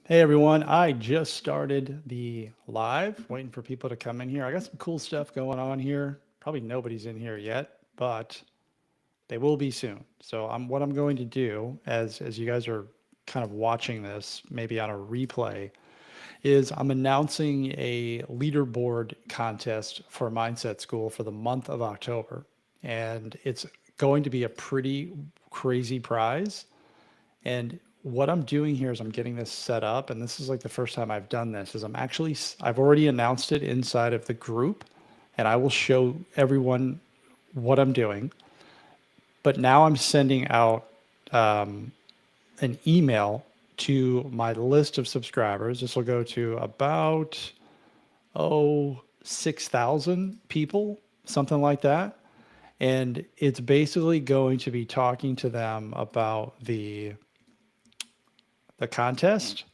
Hey everyone, I just started the live, waiting for people to come in here. I got some cool stuff going on here. Probably nobody's in here yet, but they will be soon. So what I'm going to do as you guys are kind of watching this, maybe on a replay, is I'm announcing a leaderboard contest for Mindset School for the month of October. And it's going to be a pretty crazy prize. And what I'm doing here is I'm getting this set up, and this is like the first time I've done this, is I've already announced it inside of the group, and I will show everyone what I'm doing. But now I'm sending out an email to my list of subscribers. This will go to about, 6,000 people, something like that. And it's basically going to be talking to them about the contest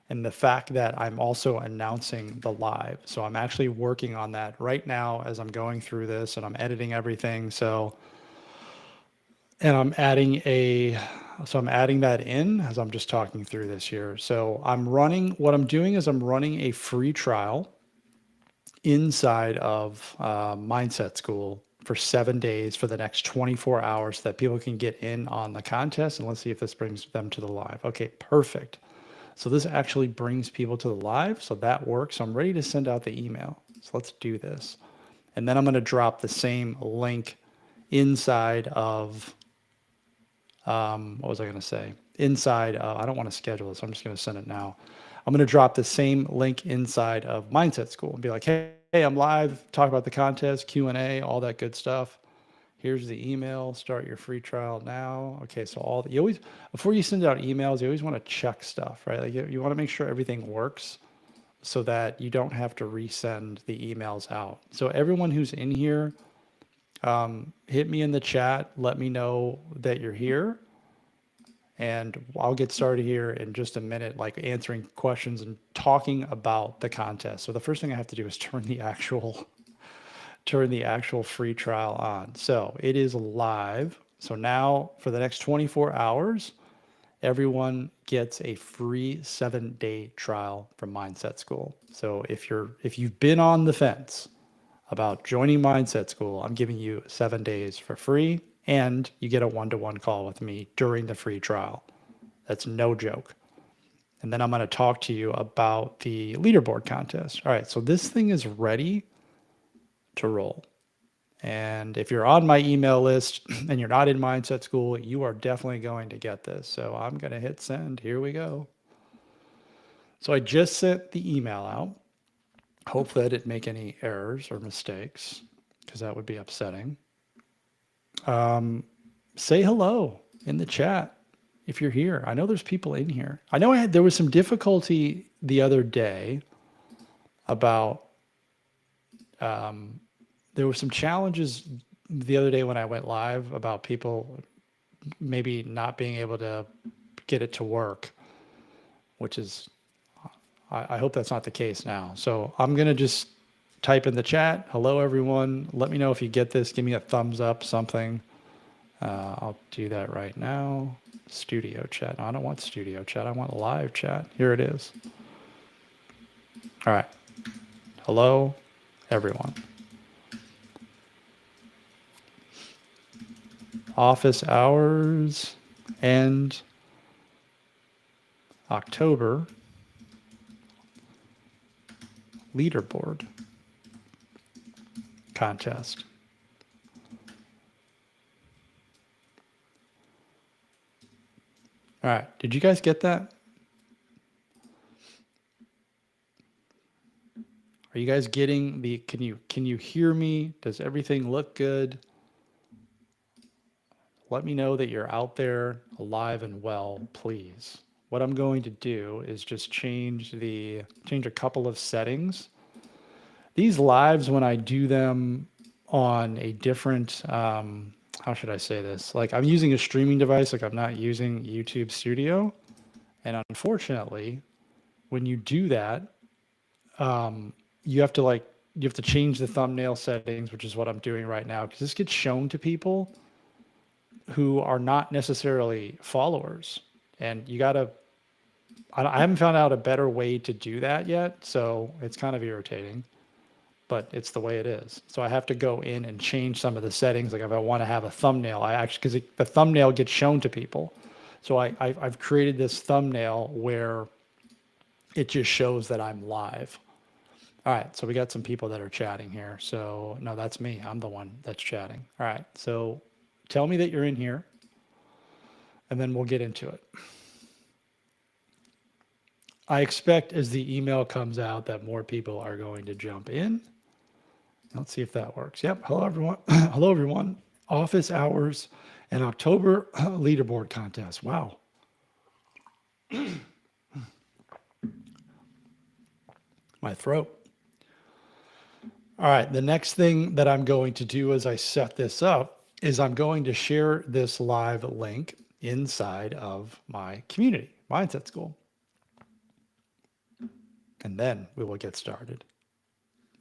and the fact that I'm also announcing the live. So I'm actually working on that right now as I'm going through this and I'm editing everything. And I'm adding that in as I'm just talking through this here. So what I'm doing is I'm running a free trial inside of Mindset School for 7 days for the next 24 hours so that people can get in on the contest. And let's see if this brings them to the live. Okay, perfect. So this actually brings people to the live. So that works. So I'm ready to send out the email. So let's do this. And then I'm going to drop the same link inside of, what was I going to say? I don't want to schedule this. I'm just going to send it now. I'm going to drop the same link inside of Mindset School and be like, hey, I'm live. Talk about the contest, Q&A, all that good stuff. Here's the email. Start your free trial now. Okay, so you always, before you send out emails, you always want to check stuff, right? Like you want to make sure everything works so that you don't have to resend the emails out. So everyone who's in here, hit me in the chat. Let me know that you're here. And I'll get started here in just a minute, like answering questions and talking about the contest. So the first thing I have to do is turn the actual free trial on. So it is live. So now for the next 24 hours, everyone gets a free 7-day trial from Mindset School. So if you've been on the fence about joining Mindset School, I'm giving you 7 days for free, and you get a one-to-one call with me during the free trial. That's no joke. And then I'm going to talk to you about the leaderboard contest. All right, so this thing is ready to roll. And if you're on my email list and you're not in Mindset School, you are definitely going to get this. So I'm going to hit send. Here we go. So I just sent the email out. Hopefully I didn't make any errors or mistakes because that would be upsetting. Say hello in the chat if you're here. I know there's people in here. I know there was some difficulty the other day about there were some challenges the other day when I went live about people maybe not being able to get it to work, which is, I hope that's not the case now. So I'm going to just type in the chat, hello everyone. Let me know if you get this. Give me a thumbs up, something. I'll do that right now. Studio chat. No, I don't want studio chat. I want live chat. Here it is. All right. Hello, everyone. Office hours end October. Leaderboard contest. All right. Did you guys get that? Are you guys getting can you hear me? Does everything look good? Let me know that you're out there alive and well, please. What I'm going to do is just change a couple of settings. These lives, when I do them on a different, how should I say this? Like I'm using a streaming device, like I'm not using YouTube Studio. And unfortunately, when you do that, you have to change the thumbnail settings, which is what I'm doing right now, because this gets shown to people who are not necessarily followers. And you got to I haven't found out a better way to do that yet, so it's kind of irritating, but it's the way it is. So I have to go in and change some of the settings. Like if I want to have a thumbnail, I actually, because the thumbnail gets shown to people. So I've created this thumbnail where it just shows that I'm live. All right, so we got some people that are chatting here. So no, that's me. I'm the one that's chatting. All right, so tell me that you're in here, and then we'll get into it. I expect as the email comes out that more people are going to jump in. Let's see if that works. Yep. Hello, everyone. Hello, everyone. Office hours and October leaderboard contest. Wow. My throat. All right. The next thing that I'm going to do as I set this up is I'm going to share this live link inside of my community, Mindset School. And then we will get started.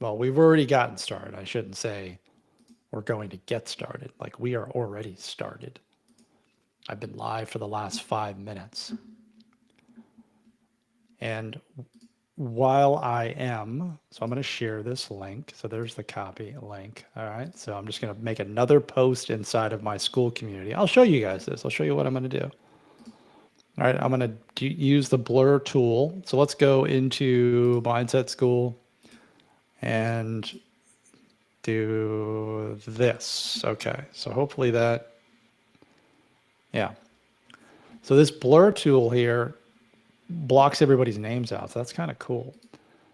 Well, we've already gotten started. I shouldn't say we're going to get started. Like we are already started. I've been live for the last 5 minutes. And while I am, so I'm going to share this link. So there's the copy link. All right. So I'm just going to make another post inside of my school community. I'll show you guys this. I'll show you what I'm going to do. All right. I'm going to use the blur tool. So let's go into Mindset School and do this. Okay. So hopefully that, yeah. So this blur tool here blocks everybody's names out. So that's kind of cool.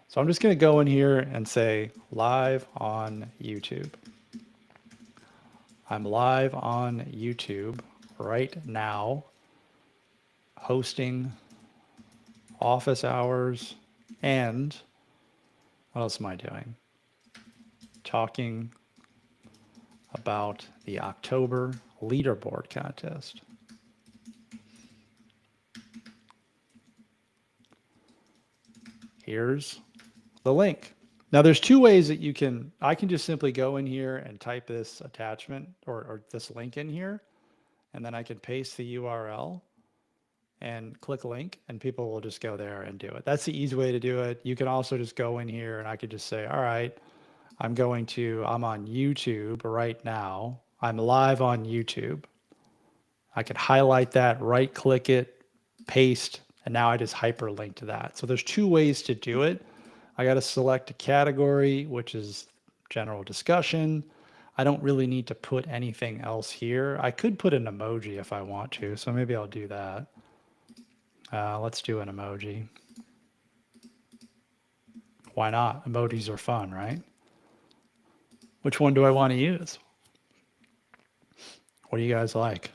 So I'm just going to go in here and say live on YouTube. I'm live on YouTube right now, hosting office hours and what else am I doing? Talking about the October leaderboard contest. Here's the link. Now there's two ways that I can just simply go in here and type this attachment or this link in here, and then I can paste the URL and click link and people will just go there and do it. That's the easy way to do it. You can also just go in here and I could just say, all right, I'm on YouTube right now. I'm live on YouTube. I can highlight that, right click it, paste, and now I just hyperlink to that. So there's two ways to do it. I got to select a category, which is general discussion. I don't really need to put anything else here. I could put an emoji if I want to, so maybe I'll do that. Let's do an emoji. Why not? Emojis are fun, right? Which one do I want to use? What do you guys like?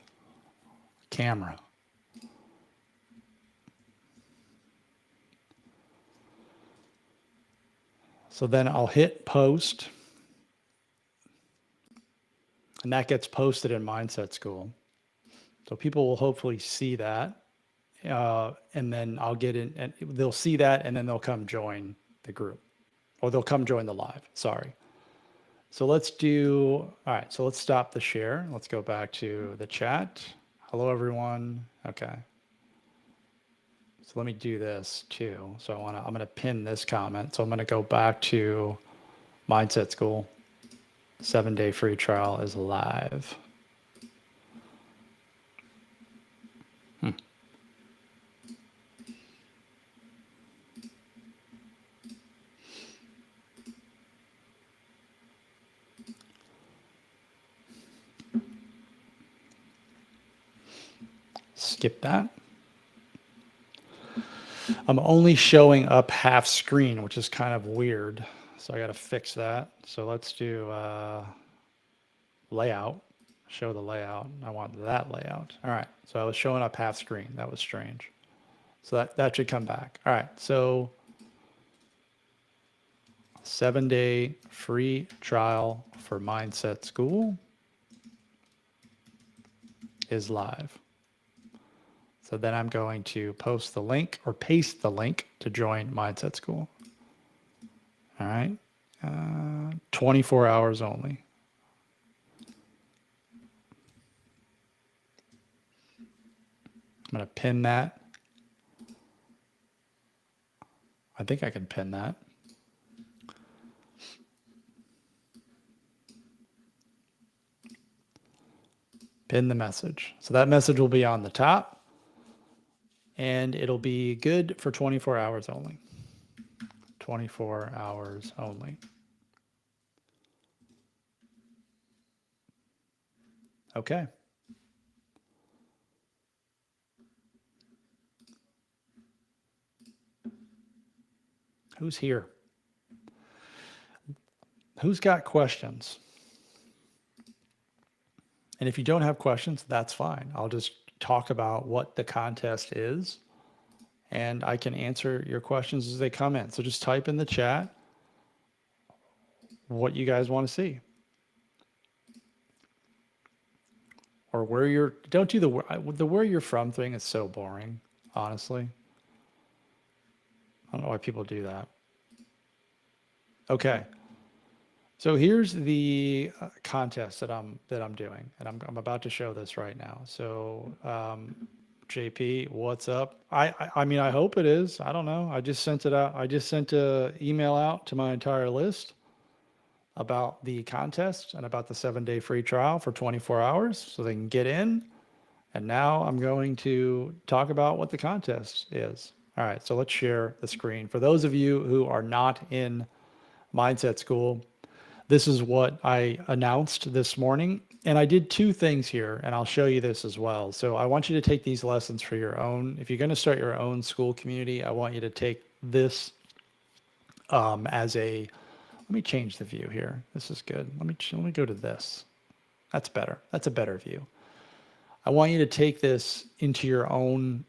Camera. So then I'll hit post, and that gets posted in Mindset School. So people will hopefully see that, and then I'll get in, and they'll see that, and then they'll come join the group, or they'll come join the live. Sorry. So let's do, all right, so let's stop the share. Let's go back to the chat. Hello, everyone. Okay. So let me do this too. So I'm going to pin this comment. So I'm going to go back to Mindset School. 7-day free trial is live. Skip that. I'm only showing up half screen, which is kind of weird. So I got to fix that. So let's do layout, show the layout. I want that layout. All right. So I was showing up half screen. That was strange. So that should come back. All right. So 7-day free trial for Mindset School is live. So then I'm going to post the link or paste the link to join Mindset School. All right. 24 hours only. I'm going to pin that. I think I can pin that. Pin the message. So that message will be on the top, and it'll be good for 24 hours only. 24 hours only. Okay. Who's here? Who's got questions? And if you don't have questions, that's fine. I'll just talk about what the contest is, and I can answer your questions as they come in. So just type in the chat what you guys want to see. Or where you're, don't do the where you're from thing is so boring, honestly. I don't know why people do that. Okay. So here's the contest that I'm doing, and I'm about to show this right now. So JP, what's up? I mean, I hope it is. I don't know. I just sent it out. I just sent an email out to my entire list about the contest and about the 7-day free trial for 24 hours so they can get in. And now I'm going to talk about what the contest is. All right, so let's share the screen. For those of you who are not in Mindset School, this is what I announced this morning. And I did two things here, and I'll show you this as well. So I want you to take these lessons for your own. If you're going to start your own school community, I want you to take this as a, let me change the view here. This is good. Let me go to this. That's better. That's a better view. I want you to take this into your own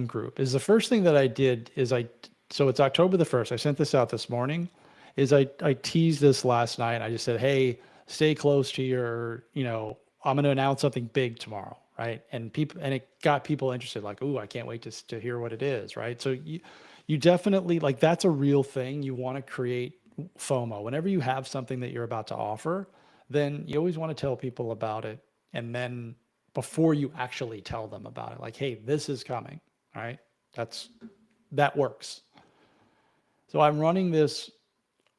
group. Is the first thing that I did is so it's October the 1st. I sent this out this morning. I teased this last night. I just said, hey, stay close to your, I'm going to announce something big tomorrow, right? And it got people interested, like, ooh, I can't wait to hear what it is, right? So you definitely, like, that's a real thing. You want to create FOMO. Whenever you have something that you're about to offer, then you always want to tell people about it. And then before you actually tell them about it, like, hey, this is coming, all right? That works. So I'm running this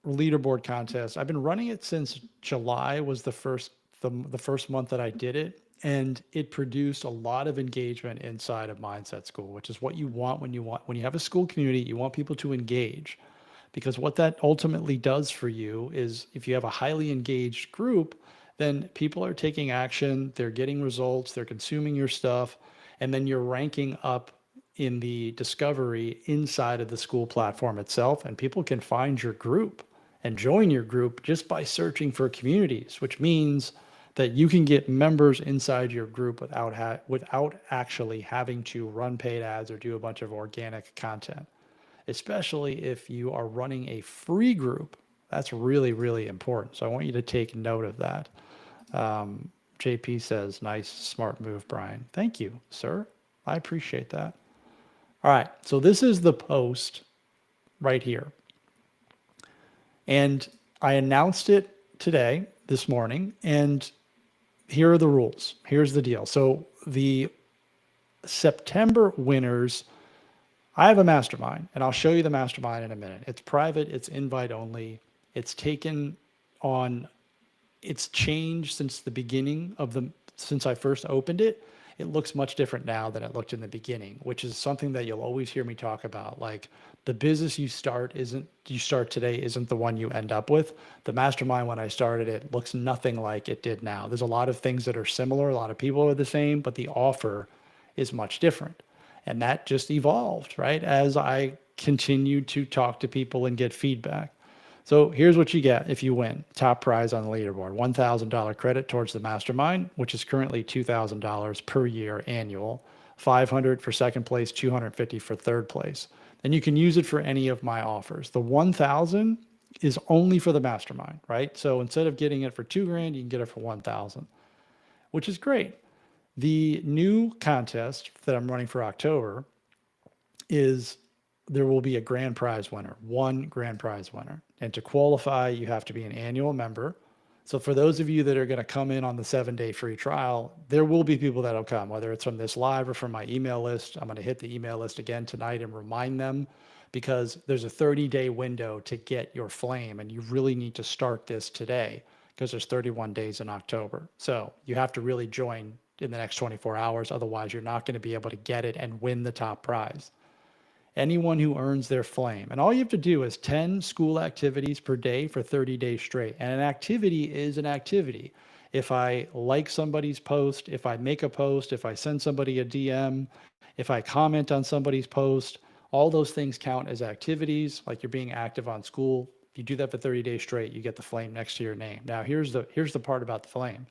leaderboard contest. I've been running it since July was the first month that I did it, and it produced a lot of engagement inside of Mindset School, which is what you want when you have a school community. You want people to engage, because what that ultimately does for you is if you have a highly engaged group, then people are taking action, they're getting results, they're consuming your stuff, and then you're ranking up in the discovery inside of the school platform itself, and people can find your group and join your group just by searching for communities, which means that you can get members inside your group without actually having to run paid ads or do a bunch of organic content, especially if you are running a free group. That's really, really important. So I want you to take note of that. JP says, nice, smart move, Brian. Thank you, sir. I appreciate that. All right, so this is the post right here. And I announced it today, this morning, and here are the rules. Here's the deal. So the September winners, I have a mastermind, and I'll show you the mastermind in a minute. It's private, it's invite only. It's changed since the beginning since I first opened it. It looks much different now than it looked in the beginning, which is something that you'll always hear me talk about. Like, the business you start today isn't the one you end up with. The mastermind, when I started it, looks nothing like it did now. There's a lot of things that are similar. A lot of people are the same, but the offer is much different. And that just evolved, right? As I continued to talk to people and get feedback. So here's what you get if you win. Top prize on the leaderboard, $1,000 credit towards the mastermind, which is currently $2,000 per year annual, $500 for second place, $250 for third place. And you can use it for any of my offers. The $1,000 is only for the mastermind, right? So instead of getting it for $2,000, you can get it for $1,000, which is great. The new contest that I'm running for October is there will be a grand prize winner, one grand prize winner. And to qualify, you have to be an annual member. So for those of you that are going to come in on the 7-day free trial, there will be people that'll come, whether it's from this live or from my email list. I'm going to hit the email list again tonight and remind them because there's a 30-day window to get your flame, and you really need to start this today because there's 31 days in October. So you have to really join in the next 24 hours. Otherwise, you're not going to be able to get it and win the top prize. Anyone who earns their flame, and all you have to do is 10 school activities per day for 30 days straight. And an activity is an activity. If I like somebody's post, if I make a post, if I send somebody a DM, if I comment on somebody's post, all those things count as activities, like you're being active on school. If you do that for 30 days straight, you get the flame next to your name. Now, here's the part about the flame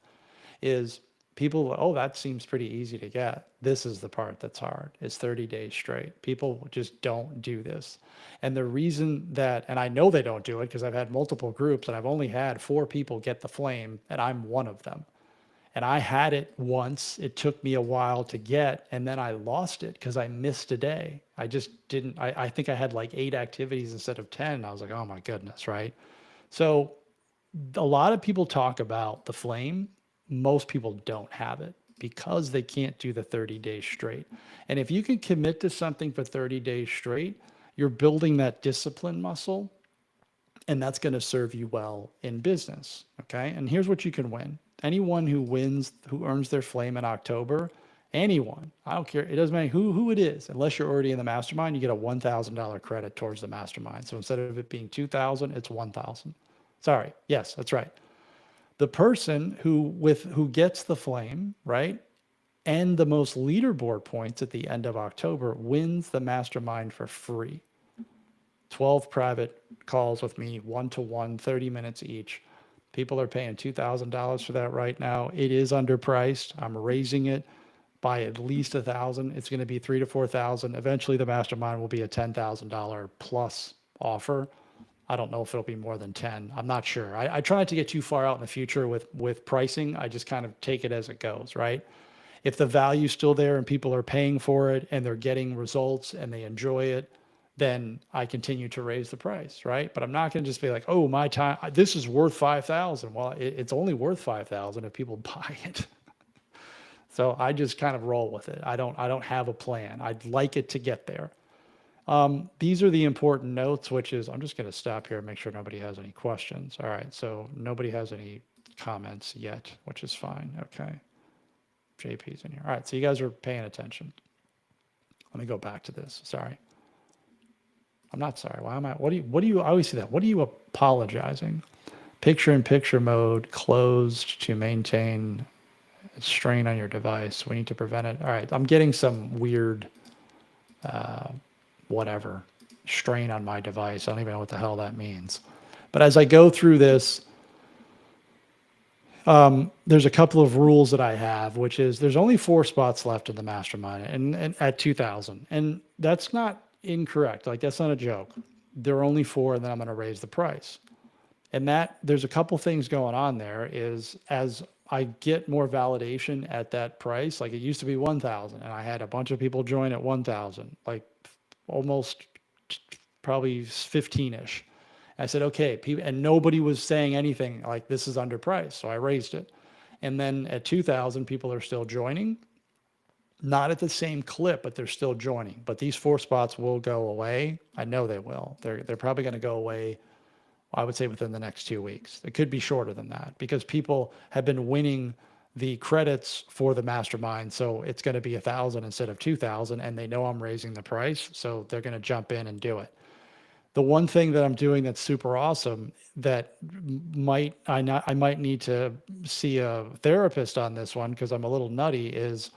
is people, oh, that seems pretty easy to get. This is the part that's hard. It's 30 days straight. People just don't do this. And the reason that, and I know they don't do it because I've had multiple groups and I've only had 4 people get the flame, and I'm one of them. And I had it once. It took me a while to get, and then I lost it because I missed a day. I just didn't, I think I had like 8 activities instead of 10. I was like, oh my goodness, right? So a lot of people talk about the flame. Most people don't have it because they can't do the 30 days straight. And if you can commit to something for 30 days straight, you're building that discipline muscle, and that's going to serve you well in business. Okay. And here's what you can win. Anyone who wins, who earns their flame in October, anyone, I don't care. It doesn't matter who it is, unless you're already in the mastermind, you get a $1,000 credit towards the mastermind. So instead of it being 2,000, it's 1,000. Sorry. Yes, that's right. The person who gets the flame, right, and the most leaderboard points at the end of October wins the mastermind for free. 12 private calls with me, 1-to-1, 30 minutes each. People are paying $2,000 for that right now. It is underpriced. I'm raising it by at least 1,000. It's going to be 3,000 to 4,000. Eventually, the mastermind will be a $10,000 plus offer. I don't know if it'll be more than 10. I'm not sure. I try not to get too far out in the future with pricing. I just kind of take it as it goes, right? If the value's still there and people are paying for it and they're getting results and they enjoy it, then I continue to raise the price, right? But I'm not going to just be like, oh, my time, this is worth 5,000. Well, it's only worth 5,000 if people buy it. So I just kind of roll with it. I don't have a plan. I'd like it to get there. These are the important notes, which is, I'm just going to stop here and make sure nobody has any questions. All right. So nobody has any comments yet, which is fine. Okay. JP's in here. All right. So you guys are paying attention. Let me go back to this. Sorry. I'm not sorry. Why am I? What do you? I always see that. What are you apologizing? Picture-in-picture mode closed to maintain strain on your device. We need to prevent it. All right. I'm getting some weird, whatever, strain on my device. I don't even know what the hell that means. But as I go through this, there's a couple of rules that I have, which is there's only 4 spots left in the mastermind and at 2,000. And that's not incorrect. Like, that's not a joke. There are only 4, and then I'm going to raise the price. And that there's a couple things going on there is as I get more validation at that price, like it used to be 1,000 and I had a bunch of people join at 1,000, like almost probably 15-ish. I said, okay, people, and nobody was saying anything like this is underpriced. So I raised it. And then at 2,000, people are still joining. Not at the same clip, but they're still joining. But these 4 spots will go away. I know they will. They're probably going to go away, I would say, within the next 2 weeks. It could be shorter than that because people have been winning the credits for the mastermind. So it's going to be 1,000 instead of 2,000, and they know I'm raising the price. So they're going to jump in and do it. The one thing that I'm doing that's super awesome that I might need to see a therapist on this one because I'm a little nutty is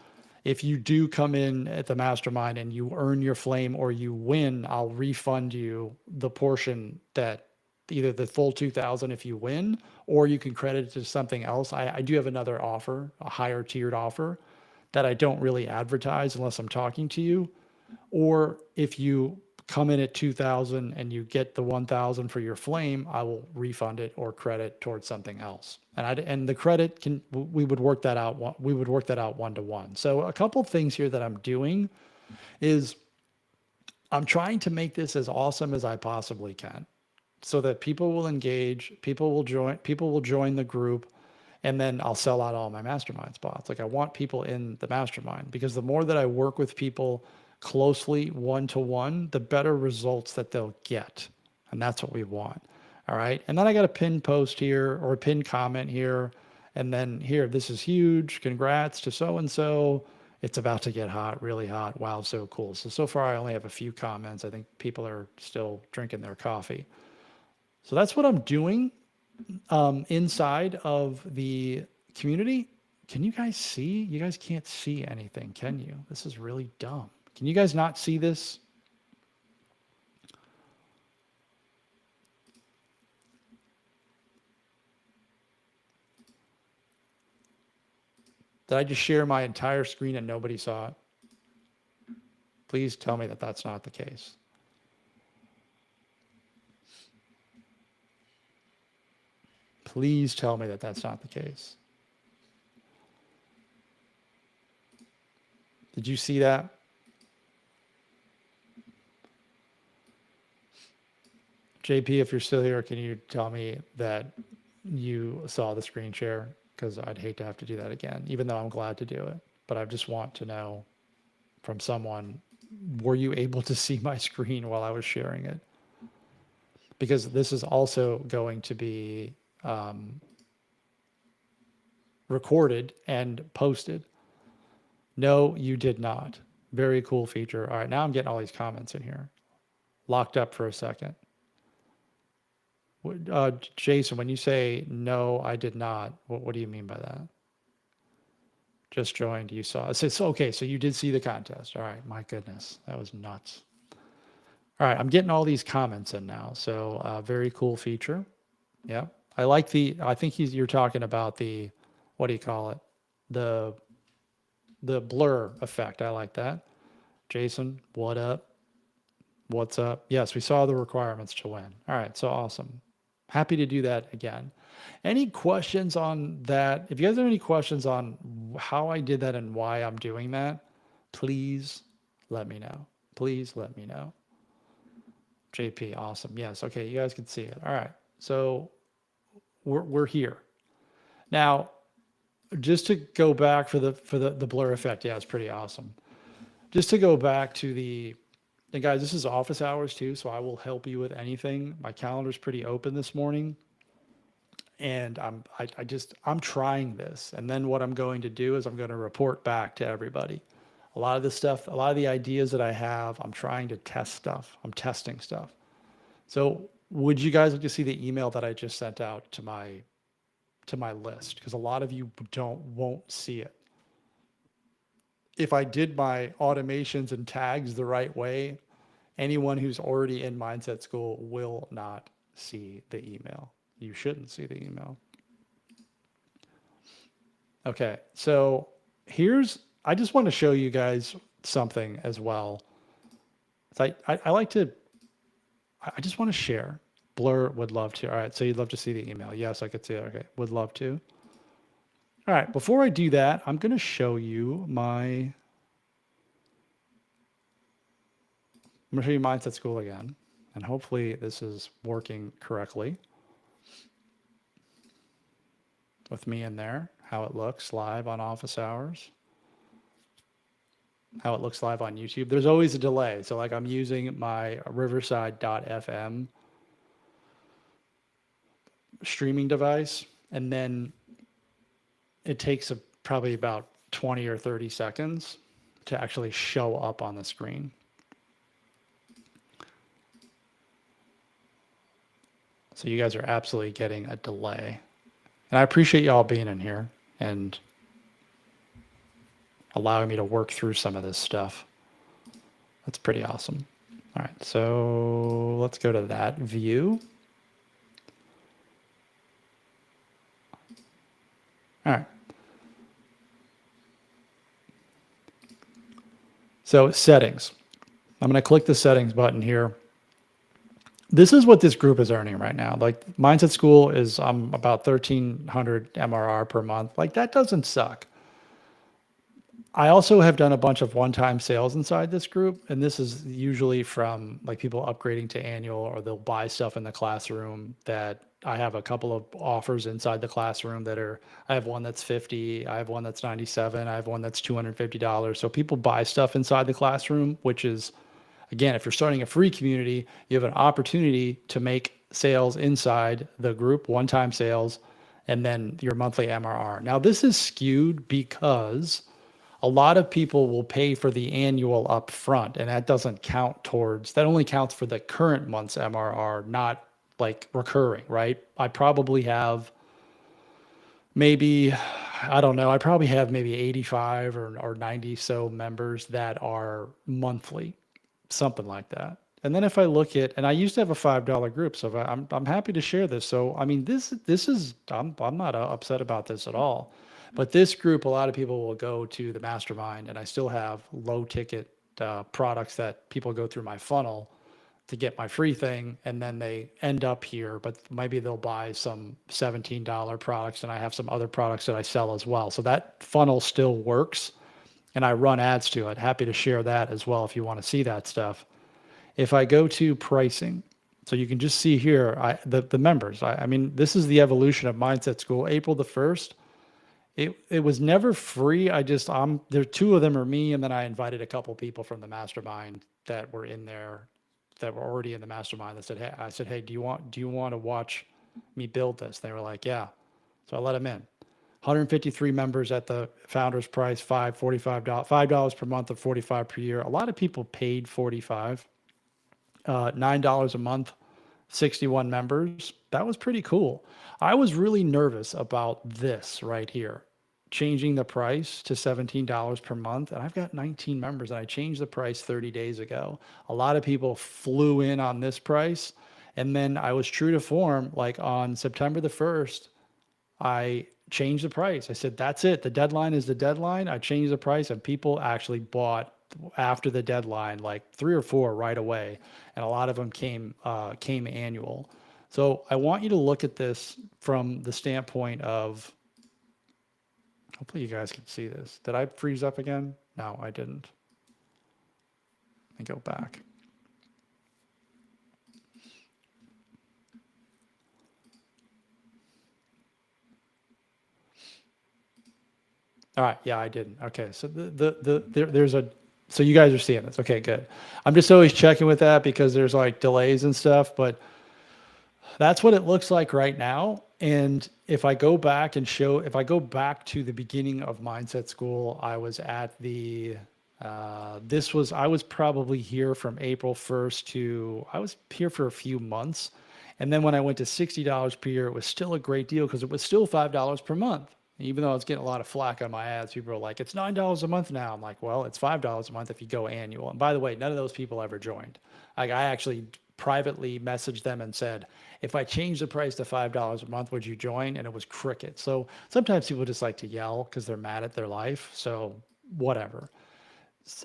if you do come in at the mastermind and you earn your flame or you win, I'll refund you the portion that either the full 2,000 if you win, or you can credit it to something else. I do have another offer, a higher tiered offer that I don't really advertise unless I'm talking to you. Or if you come in at 2,000 and you get the 1,000 for your flame, I will refund it or credit towards something else. And the credit we would work that out. We would work that out 1-to-1. So a couple of things here that I'm doing is I'm trying to make this as awesome as I possibly can so that people will engage, people will join the group, and then I'll sell out all my mastermind spots. Like I want people in the mastermind because the more that I work with people closely one-to-one, the better results that they'll get. And that's what we want. All right. And then I got a pinned post here or a pinned comment here. And then here, this is huge. Congrats to so-and-so. It's about to get hot, really hot. Wow, so cool. So far I only have a few comments. I think people are still drinking their coffee. So that's what I'm doing inside of the community. Can you guys see? You guys can't see anything, can you? This is really dumb. Can you guys not see this? Did I just share my entire screen and nobody saw it? Please tell me that that's not the case. Please tell me that that's not the case. Did you see that? JP, if you're still here, can you tell me that you saw the screen share? Because I'd hate to have to do that again, even though I'm glad to do it. But I just want to know from someone, were you able to see my screen while I was sharing it? Because this is also going to be recorded and posted. No, you did not. Very cool feature. All right, now I'm getting all these comments in here. Locked up for a second. Jason, when you say, no, I did not, what do you mean by that? Just joined, you saw. So, okay, so you did see the contest. All right, my goodness, that was nuts. All right, I'm getting all these comments in now. So very cool feature. Yeah, I like I think you're talking about the, what do you call it? The blur effect. I like that. Jason, what up? What's up? Yes, we saw the requirements to win. All right, so awesome. Happy to do that again. Any questions on that? If you guys have any questions on how I did that and why I'm doing that, please let me know. Please let me know. JP, awesome. Yes, okay, you guys can see it. All right, so we're here. Now, just to go back for the blur effect, yeah, it's pretty awesome. Just to go back to and guys, this is office hours too, so I will help you with anything. My calendar's pretty open this morning, and I'm trying this. And then what I'm going to do is I'm going to report back to everybody. A lot of this stuff, a lot of the ideas that I have, I'm trying to test stuff. I'm testing stuff. So would you guys like to see the email that I just sent out to my list? Because a lot of you won't see it. If I did my automations and tags the right way, anyone who's already in Mindset School will not see the email. You shouldn't see the email. Okay, so I just want to show you guys something as well. I just want to share. Blur would love to. All right, so you'd love to see the email. Yes, I could see it. Okay, would love to. All right, before I do that, I'm going to show you I'm going to show you Mindset School again, and hopefully this is working correctly with me in there, how it looks live on office hours, how it looks live on YouTube. There's always a delay. So like I'm using my Riverside.fm streaming device, and then it takes probably about 20 or 30 seconds to actually show up on the screen. So you guys are absolutely getting a delay. And I appreciate y'all being in here and allowing me to work through some of this stuff. That's pretty awesome. All right, so let's go to that view. All right. So settings. I'm going to click the settings button here. This is what this group is earning right now. Like Mindset School is about 1,300 MRR per month. Like that doesn't suck. I also have done a bunch of one-time sales inside this group, and this is usually from like people upgrading to annual, or they'll buy stuff in the classroom that I have a couple of offers inside the classroom that are, I have one that's 50, I have one that's 97, I have one that's $250. So people buy stuff inside the classroom, which is, again, if you're starting a free community, you have an opportunity to make sales inside the group, one-time sales, and then your monthly MRR. Now, this is skewed because a lot of people will pay for the annual upfront, and that doesn't count towards, that only counts for the current month's MRR, not like recurring, right? I probably have maybe, I don't know, I probably have maybe 85 or 90 so members that are monthly, something like that. And then if I look at, and I used to have a $5 group, so if I'm happy to share this. So I mean, this is I'm not upset about this at all. But this group, a lot of people will go to the mastermind, and I still have low ticket products that people go through my funnel to get my free thing, and then they end up here, but maybe they'll buy some $17 products, and I have some other products that I sell as well. So that funnel still works, and I run ads to it. Happy to share that as well if you want to see that stuff. If I go to pricing, so you can just see here, the members, I mean, this is the evolution of Mindset School. April the 1st, it was never free. There, two of them are me, and then I invited a couple people from the mastermind that were in there, that were already in the mastermind, that said, hey, I said, hey, do you want to watch me build this? They were like, yeah. So I let them in. 153 members at the founder's price, $5 per month, or $45 per year. A lot of people paid $45. $9 a month, 61 members. That was pretty cool. I was really nervous about this right here, changing the price to $17 per month. And I've got 19 members, and I changed the price 30 days ago. A lot of people flew in on this price. And then I was true to form, like on September the 1st, I changed the price. I said, that's it. The deadline is the deadline. I changed the price, and people actually bought after the deadline, like 3 or 4 right away. And a lot of them came annual. So I want you to look at this from the standpoint of, hopefully you guys can see this. Did I freeze up again? No, I didn't. Let me go back. All right, yeah, I didn't. Okay, so there's a, so you guys are seeing this. Okay, good. I'm just always checking with that because there's like delays and stuff, but that's what it looks like right now. And if I go back and if I go back to the beginning of Mindset School, I was at the, I was probably here from April 1st to, I was here for a few months. And then when I went to $60 per year, it was still a great deal because it was still $5 per month. Even though I was getting a lot of flack on my ads, people are like, it's $9 a month now. I'm like, well, it's $5 a month if you go annual. And by the way, none of those people ever joined. Like, I actually privately messaged them and said, if I change the price to $5 a month, would you join? And it was cricket. So sometimes people just like to yell because they're mad at their life. So whatever.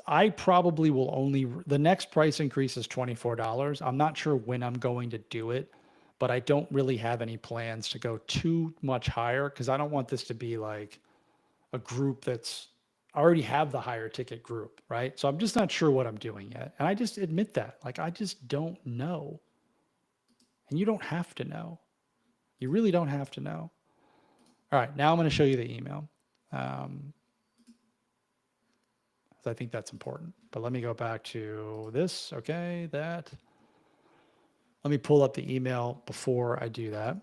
I probably will only, the next price increase is $24. I'm not sure when I'm going to do it, but I don't really have any plans to go too much higher because I don't want this to be like a group that's, I already have the higher ticket group, right? So I'm just not sure what I'm doing yet. And I just admit that, like, I just don't know. And you don't have to know. You really don't have to know. All right, now I'm going to show you the email. I think that's important. But let me go back to this. Okay, that. Let me pull up the email before I do that.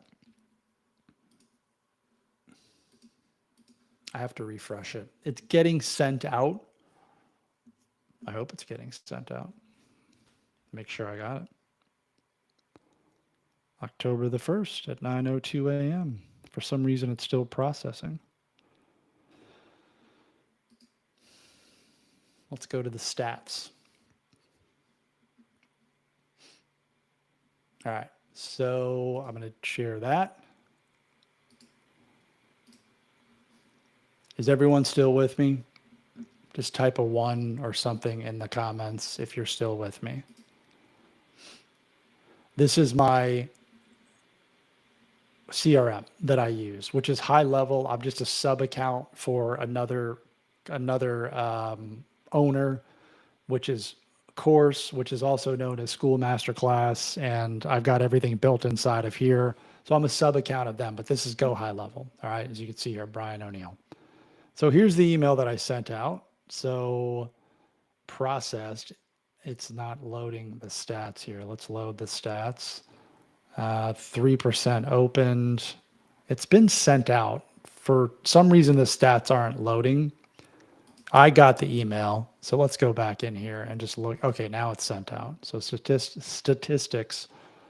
I have to refresh it. It's getting sent out. I hope it's getting sent out. Make sure I got it. October the 1st at 9:02 a.m. For some reason, it's still processing. Let's go to the stats. All right, so I'm going to share that. Is everyone still with me? Just type a 1 or something in the comments if you're still with me. This is my CRM that I use, which is high level. I'm just a sub account for another owner, which is Course, which is also known as School Masterclass, and I've got everything built inside of here. So I'm a sub account of them, but this is Go High Level. All right. As you can see here, Brian O'Neill. So here's the email that I sent out. So processed. It's not loading the stats here. Let's load the stats. 3% opened. It's been sent out. For some reason, the stats aren't loading. I got the email. So let's go back in here and just look. Okay, now it's sent out. So statistics.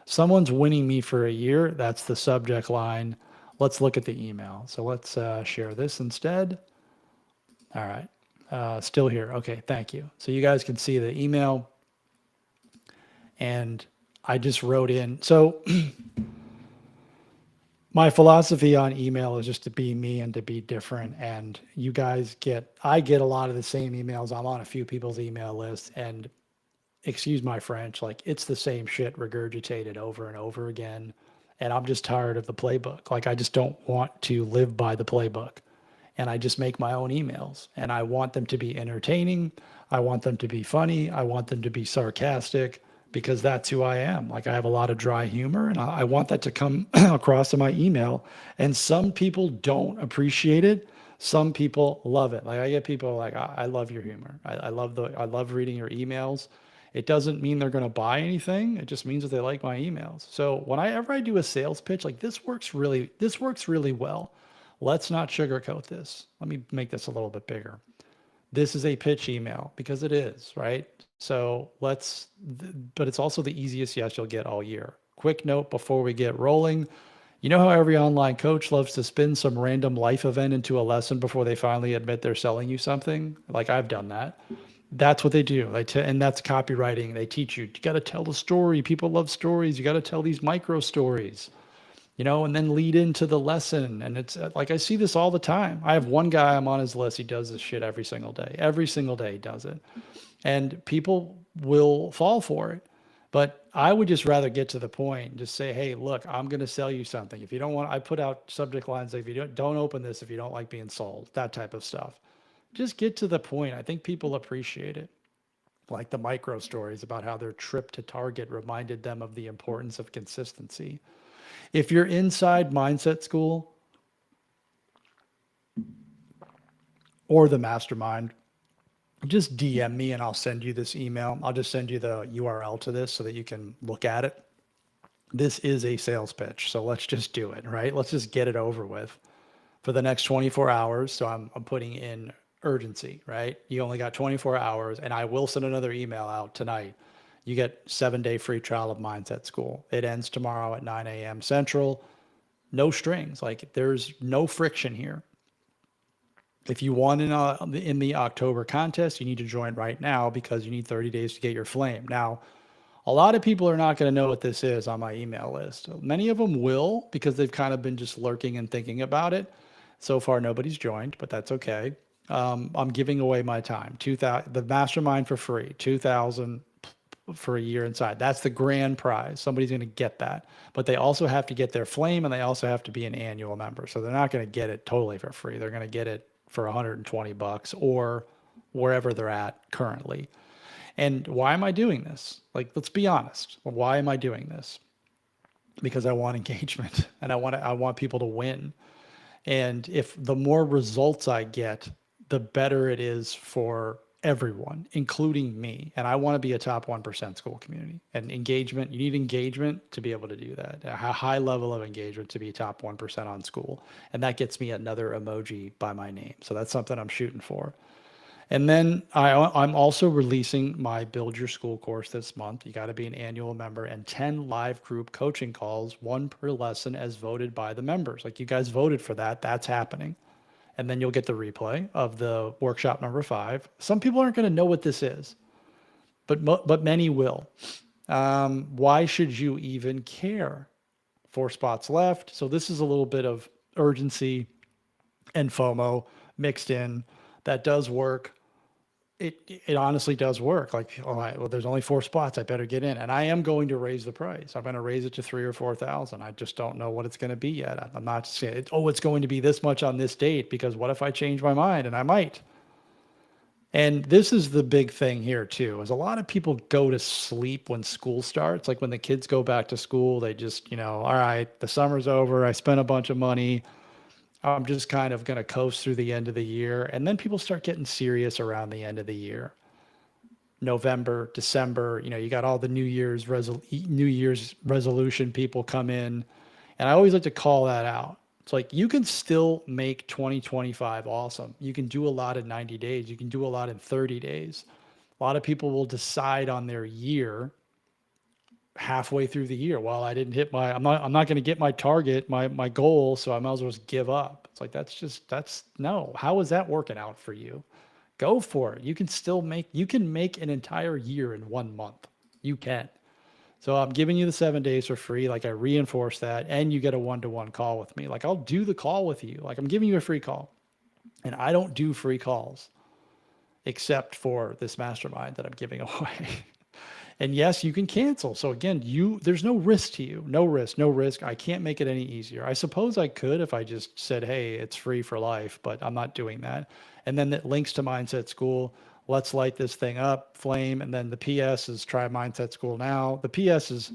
Someone's winning me for a year. That's the subject line. Let's look at the email. So let's share this instead. All right. Still here. Okay, thank you. So you guys can see the email. And I just wrote in. So my philosophy on email is just to be me and to be different. And you guys I get a lot of the same emails. I'm on a few people's email lists, and excuse my French, like it's the same shit regurgitated over and over again. And I'm just tired of the playbook. Like I just don't want to live by the playbook. And I just make my own emails, and I want them to be entertaining. I want them to be funny. I want them to be sarcastic, because that's who I am. Like I have a lot of dry humor, and I want that to come across in my email. And some people don't appreciate it. Some people love it. Like I get people like, I love your humor. I love reading your emails. It doesn't mean they're going to buy anything. It just means that they like my emails. So whenever I do a sales pitch, like this works really well. Let's not sugarcoat this. Let me make this a little bit bigger. This is a pitch email, because it is, right? So but it's also the easiest yes you'll get all year. Quick note before we get rolling. You know how every online coach loves to spin some random life event into a lesson before they finally admit they're selling you something? Like I've done that. That's what they do. And that's copywriting. They teach you got to tell the story. People love stories. You got to tell these micro stories, and then lead into the lesson. And it's like, I see this all the time. I have one guy, I'm on his list. He does this shit every single day. Every single day he does it. And people will fall for it. But I would just rather get to the point and just say, hey, look, I'm going to sell you something. If you don't want, I put out subject lines like, if you don't open this if you don't like being sold, that type of stuff. Just get to the point. I think people appreciate it. Like the micro stories about how their trip to Target reminded them of the importance of consistency. If you're inside Mindset School or the mastermind, just DM me and I'll send you this email. I'll just send you the URL to this so that you can look at it. This is a sales pitch. So let's just do it, right? Let's just get it over with for the next 24 hours. So I'm putting in urgency, right? You only got 24 hours, and I will send another email out tonight. You get 7-day free trial of Mindset School. It ends tomorrow at 9 a.m. Central. No strings. Like there's no friction here. If you want in the October contest, you need to join right now, because you need 30 days to get your flame. Now, a lot of people are not going to know what this is on my email list. Many of them will, because they've kind of been just lurking and thinking about it. So far, nobody's joined, but that's okay. I'm giving away my time. The mastermind for free, 2,000 for a year inside. That's the grand prize. Somebody's going to get that, but they also have to get their flame, and they also have to be an annual member. So they're not going to get it totally for free. They're going to get it for $120 or wherever they're at currently. And why am I doing this? Like, let's be honest. Why am I doing this? Because I want engagement, and I want people to win. And if the more results I get, the better it is for everyone, including me. And I want to be a top 1% school community. And engagement, you need engagement to be able to do that. A high level of engagement to be top 1% on school. And that gets me another emoji by my name. So that's something I'm shooting for. And then I'm also releasing my Build Your School course this month. You got to be an annual member, and 10 live group coaching calls, one per lesson as voted by the members. Like you guys voted for that. That's happening. And then you'll get the replay of the workshop number 5. Some people aren't going to know what this is, but many will. Why should you even care? 4 spots left. So this is a little bit of urgency and FOMO mixed in. That does work. It honestly does work. Like, all right, well, there's only 4 spots. I better get in. And I am going to raise the price. I'm going to raise it to 3,000 or 4,000. I just don't know what it's going to be yet. I'm not saying, it's going to be this much on this date, because what if I change my mind? And I might. And this is the big thing here too, is a lot of people go to sleep when school starts. Like when the kids go back to school, they just, all right, the summer's over. I spent a bunch of money. I'm just kind of going to coast through the end of the year. And then people start getting serious around the end of the year. November, December, you got all the New Year's resolution people come in. And I always like to call that out. It's like you can still make 2025 awesome. You can do a lot in 90 days. You can do a lot in 30 days. A lot of people will decide on their year halfway through the year. Well, I didn't hit I'm not going to get my target, my goal, so I might as well just give up. It's like that's no. How is that working out for you? Go for it. You can make an entire year in 1 month. You can. So I'm giving you the 7 days for free. Like I reinforce that, and you get a one-to-one call with me. Like I'll do the call with you. Like I'm giving you a free call, and I don't do free calls except for this mastermind that I'm giving away. And yes, you can cancel. So again, there's no risk to you. No risk, no risk. I can't make it any easier. I suppose I could if I just said, hey, it's free for life, but I'm not doing that. And then that links to Mindset School. Let's light this thing up, flame. And then the PS is try Mindset School now. The PS is,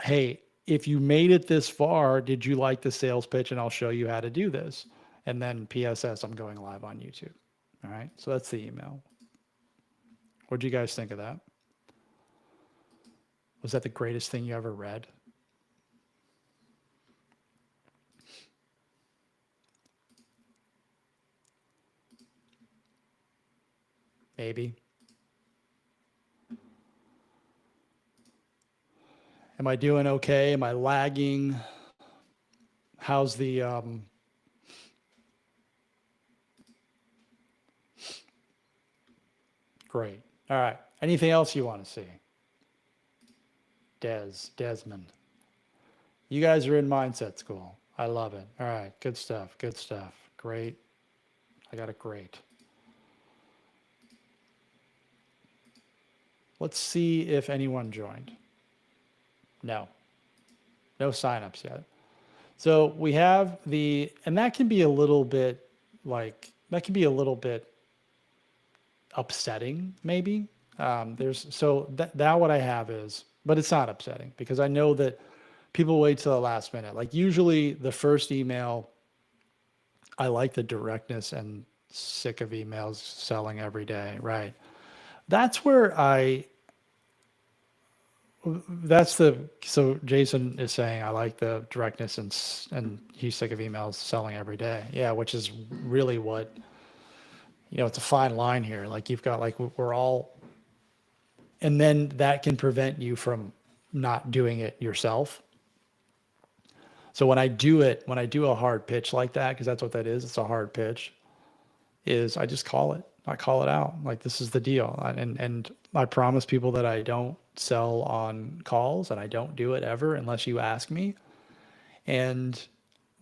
hey, if you made it this far, did you like the sales pitch? And I'll show you how to do this. And then PSS, I'm going live on YouTube. All right. So that's the email. What do you guys think of that? Was that the greatest thing you ever read? Maybe. Am I doing okay? Am I lagging? How's the great. All right. Anything else you want to see? Desmond. You guys are in Mindset School. I love it. All right. Good stuff. Good stuff. Great. I got it great. Let's see if anyone joined. No. No signups yet. So we have and that can be a little bit upsetting, maybe. Now what I have is, but it's not upsetting because I know that people wait till the last minute. Like usually the first email, I like the directness and sick of emails selling every day, right? That's where so Jason is saying I like the directness and he's sick of emails selling every day. Yeah, which is really what, it's a fine line here. Like you've got we're all, and then that can prevent you from not doing it yourself. So when I do a hard pitch like that, because that's what that is, it's a hard pitch, is I just call it. I call it out. Like this is the deal. And I promise people that I don't sell on calls and I don't do it ever unless you ask me. And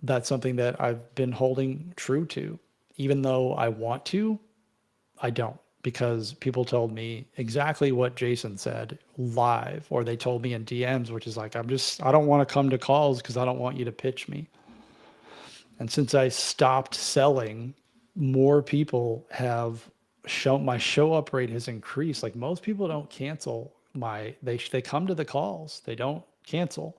that's something that I've been holding true to. Even though I want to, I don't, because people told me exactly what Jason said live, or they told me in DMs, which is like, I don't want to come to calls because I don't want you to pitch me. And since I stopped selling, more people have shown my show up rate has increased. Like most people don't cancel they come to the calls. They don't cancel.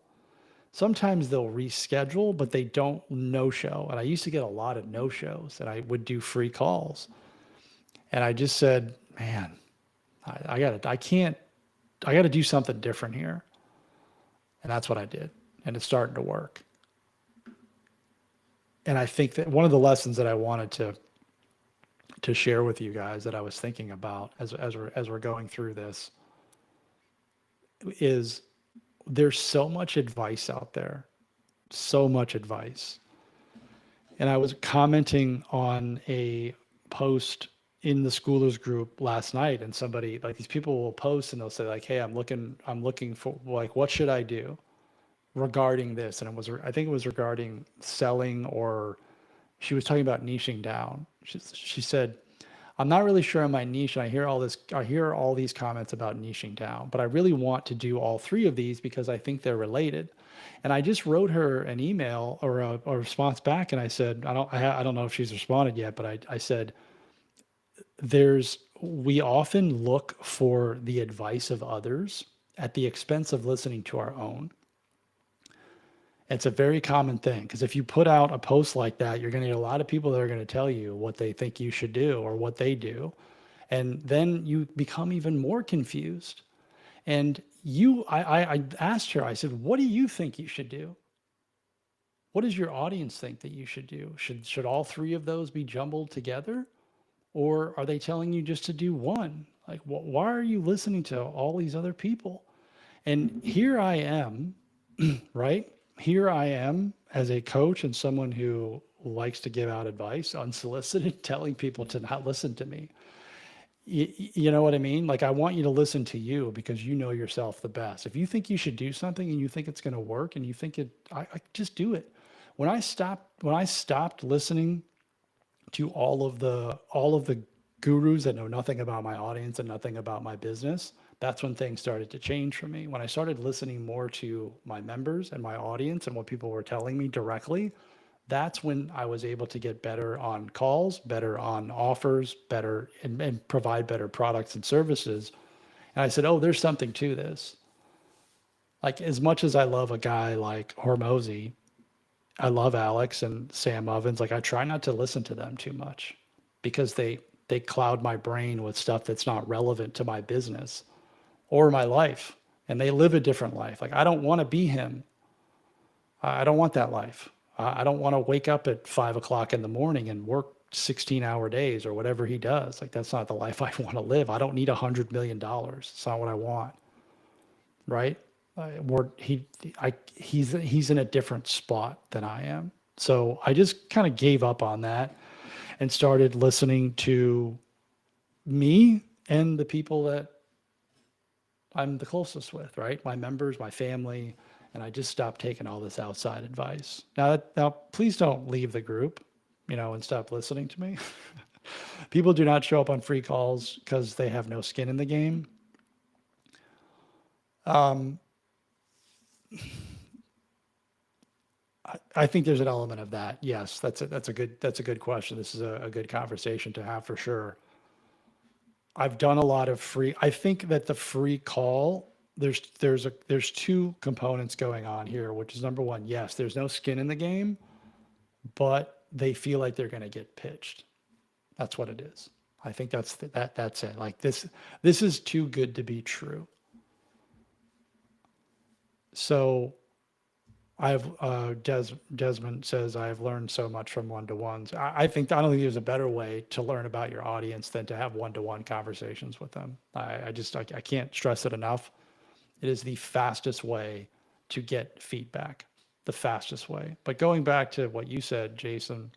Sometimes they'll reschedule, but they don't no show. And I used to get a lot of no shows and I would do free calls. And I just said, man, I gotta do something different here. And that's what I did. And it's starting to work. And I think that one of the lessons that I wanted to share with you guys that I was thinking about as we're going through this is there's so much advice out there, so much advice. And I was commenting on a post in the schoolers group last night, and somebody, like, these people will post and they'll say like, hey, I'm looking for, like, what should I do regarding this? And I think it was regarding selling, or she was talking about niching down. She said, I'm not really sure on my niche. And I hear all these comments about niching down, but I really want to do all three of these because I think they're related. And I just wrote her an email or a, response back. And I said, I don't know if she's responded yet, but I said, we often look for the advice of others at the expense of listening to our own. It's a very common thing because if you put out a post like that, you're going to get a lot of people that are going to tell you what they think you should do or what they do. And then you become even more confused. And I asked her, I said, what do you think you should do? What does your audience think that you should do? Should all three of those be jumbled together? Or are they telling you just to do one? Like, why are you listening to all these other people? And here I am, right? Here I am as a coach and someone who likes to give out advice unsolicited, telling people to not listen to me. You know what I mean? Like, I want you to listen to you because you know yourself the best. If you think you should do something and you think it's going to work and you think I just do it. When I stopped listening to all of the gurus that know nothing about my audience and nothing about my business, that's when things started to change for me. When I started listening more to my members and my audience and what people were telling me directly, that's when I was able to get better on calls, better on offers, better and provide better products and services. And I said, oh, there's something to this. Like, as much as I love a guy like Hormozy, I love Alex and Sam Ovens. Like, I try not to listen to them too much because they cloud my brain with stuff that's not relevant to my business or my life. And they live a different life. Like, I don't want to be him. I don't want that life. I don't want to wake up at 5 o'clock in the morning and work 16-hour days or whatever he does. Like, that's not the life I want to live. I don't need $100 million. It's not what I want. Right? He's in a different spot than I am. So I just kind of gave up on that and started listening to me and the people that I'm the closest with, right? My members, my family, and I just stopped taking all this outside advice. Now, please don't leave the group, and stop listening to me. People do not show up on free calls because they have no skin in the game. I think there's an element of that. Yes, that's a good question. This is a good conversation to have for sure. I've done a lot of free. I think that the free call, there's two components going on here, which is number one, yes, there's no skin in the game, but they feel like they're going to get pitched. That's what it is. I think that's it. Like, this is too good to be true. So Desmond says, I have learned so much from one-to-ones. I don't think there's a better way to learn about your audience than to have one-to-one conversations with them. I can't stress it enough. It is the fastest way to get feedback, the fastest way. But going back to what you said, Jason,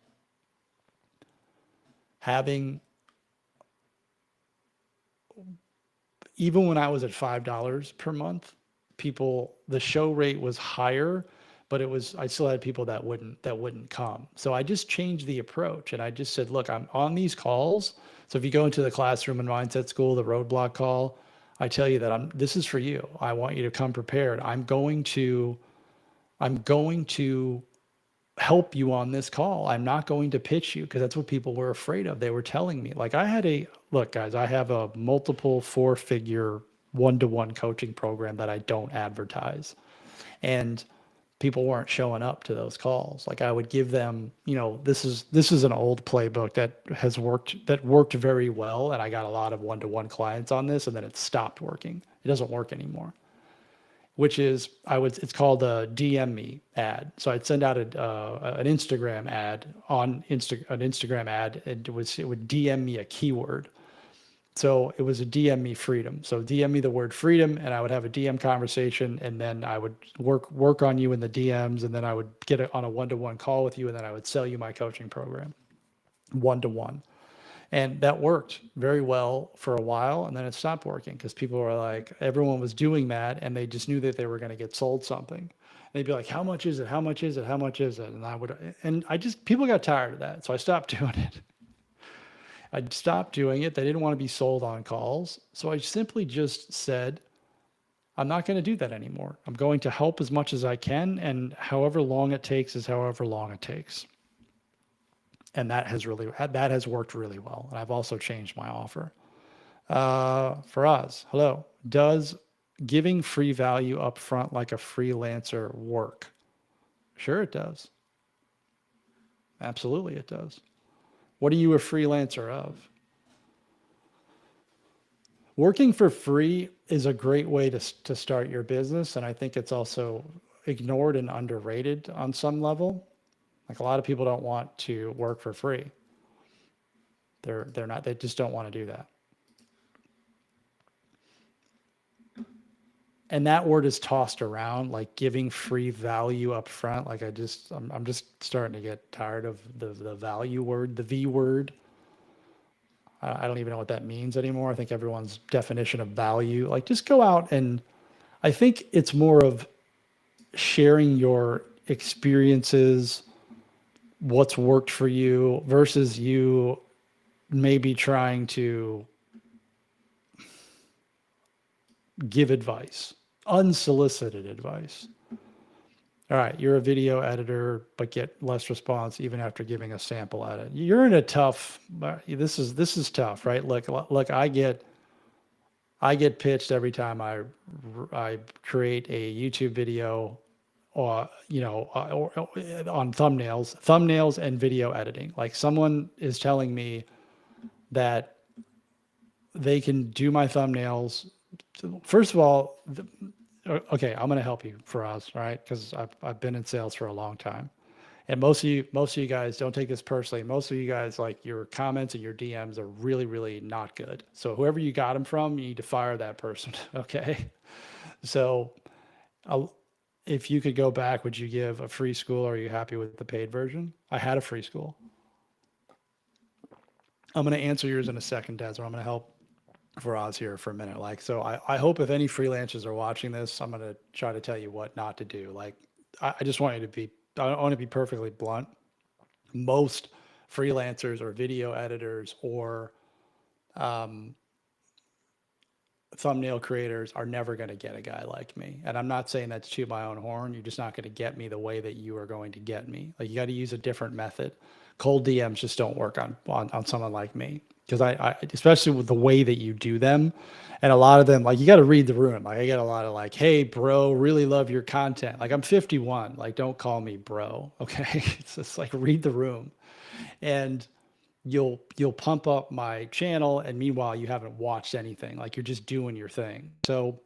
even when I was at $5 per month, the show rate was higher, but I still had people that wouldn't come. So I just changed the approach and I just said, look, I'm on these calls. So if you go into the Classroom and Mindset School, the roadblock call, I tell you that this is for you. I want you to come prepared. I'm going to help you on this call. I'm not going to pitch you because that's what people were afraid of. They were telling me, like, look, guys, I have a multiple 4-figure one-to-one coaching program that I don't advertise. And people weren't showing up to those calls. Like, I would give them, this is an old playbook that worked very well. And I got a lot of one-to-one clients on this, and then it stopped working. It doesn't work anymore, which is, it's called a DM me ad. So I'd send out an Instagram ad an Instagram ad, and it would DM me a keyword. So it was a DM me freedom. So DM me the word freedom, and I would have a DM conversation, and then I would work on you in the DMs, and then I would get on a one-to-one call with you, and then I would sell you my coaching program, one-to-one. And that worked very well for a while, and then it stopped working because people were like, everyone was doing that, and they just knew that they were going to get sold something. And they'd be like, how much is it? How much is it? How much is it? And people got tired of that, so I stopped doing it. I stopped doing it. They didn't want to be sold on calls. So I simply just said, I'm not going to do that anymore. I'm going to help as much as I can, and however long it takes is however long it takes. And that has worked really well. And I've also changed my offer. For us, hello, does giving free value up front like a freelancer work? Sure, it does. Absolutely, it does. What are you a freelancer of? Working for free is a great way to start your business. And I think it's also ignored and underrated on some level. Like a lot of people don't want to work for free. They're not, they just don't want to do that. And that word is tossed around like giving free value up front. Like I'm just starting to get tired of the value word, the V word. I don't even know what that means anymore. I think everyone's definition of value, like just go out and I think it's more of sharing your experiences, what's worked for you versus you maybe trying to give advice, unsolicited advice. All right, you're a video editor, but get less response even after giving a sample edit. You're in a tough. This is tough, right? Look, I get pitched every time I create a YouTube video, or on thumbnails and video editing. Like someone is telling me that they can do my thumbnails. First of all, okay, I'm going to help you, Faraz, right? Because I've been in sales for a long time, and most of you guys don't take this personally. Most of you guys, like your comments and your DMs are really really not good. So whoever you got them from, you need to fire that person. Okay, so I'll, if you could go back, would you give a free school, or are you happy with the paid version? I had a free school. I'm going to answer yours in a second, Des, or I'm going to help Faraz here for a minute. Like, so I hope if any freelancers are watching this, I'm going to try to tell you what not to do. Like, I just want you to be, I want to be perfectly blunt. Most freelancers or video editors or um, thumbnail creators are never going to get a guy like me. And I'm not saying that to toot my own horn. You're just not going to get me the way that you are going to get me. Like you got to use a different method. Cold DMs just don't work on someone like me. Because I, especially with the way that you do them, and a lot of them, like you got to read the room. Like I get a lot of like, "Hey, bro, really love your content." Like I'm 51. Like don't call me bro, okay? It's just like read the room, and you'll pump up my channel, and meanwhile you haven't watched anything. Like you're just doing your thing. So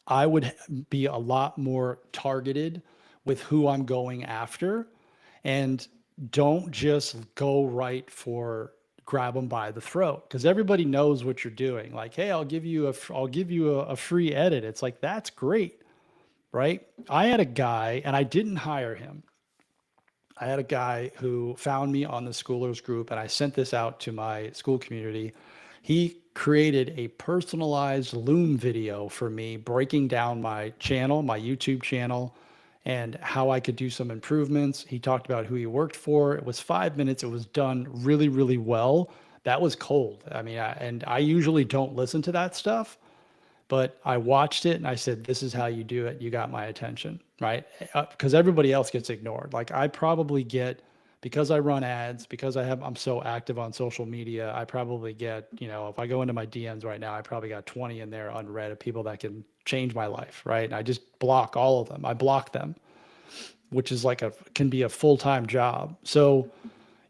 I would be a lot more targeted with who I'm going after, and don't just go right for grab them by the throat because everybody knows what you're doing. Like, hey, I'll give you a free edit. It's like that's great, right? I had a guy, and I didn't hire him. I had a guy who found me on the schoolers group, and I sent this out to my school community. He created a personalized Loom video for me, breaking down my channel, my YouTube channel, and how I could do some improvements. He talked about who he worked for. It was 5 minutes. It was done really, really well. That was cold. I mean, and I usually don't listen to that stuff, but I watched it and I said, this is how you do it. You got my attention, right? Because everybody else gets ignored. Like I probably get, because I run ads, because I'm so active on social media, I probably get, if I go into my DMs right now, I probably got 20 in there unread of people that can change my life, right? And I just block all of them. I block them, which is can be a full-time job. So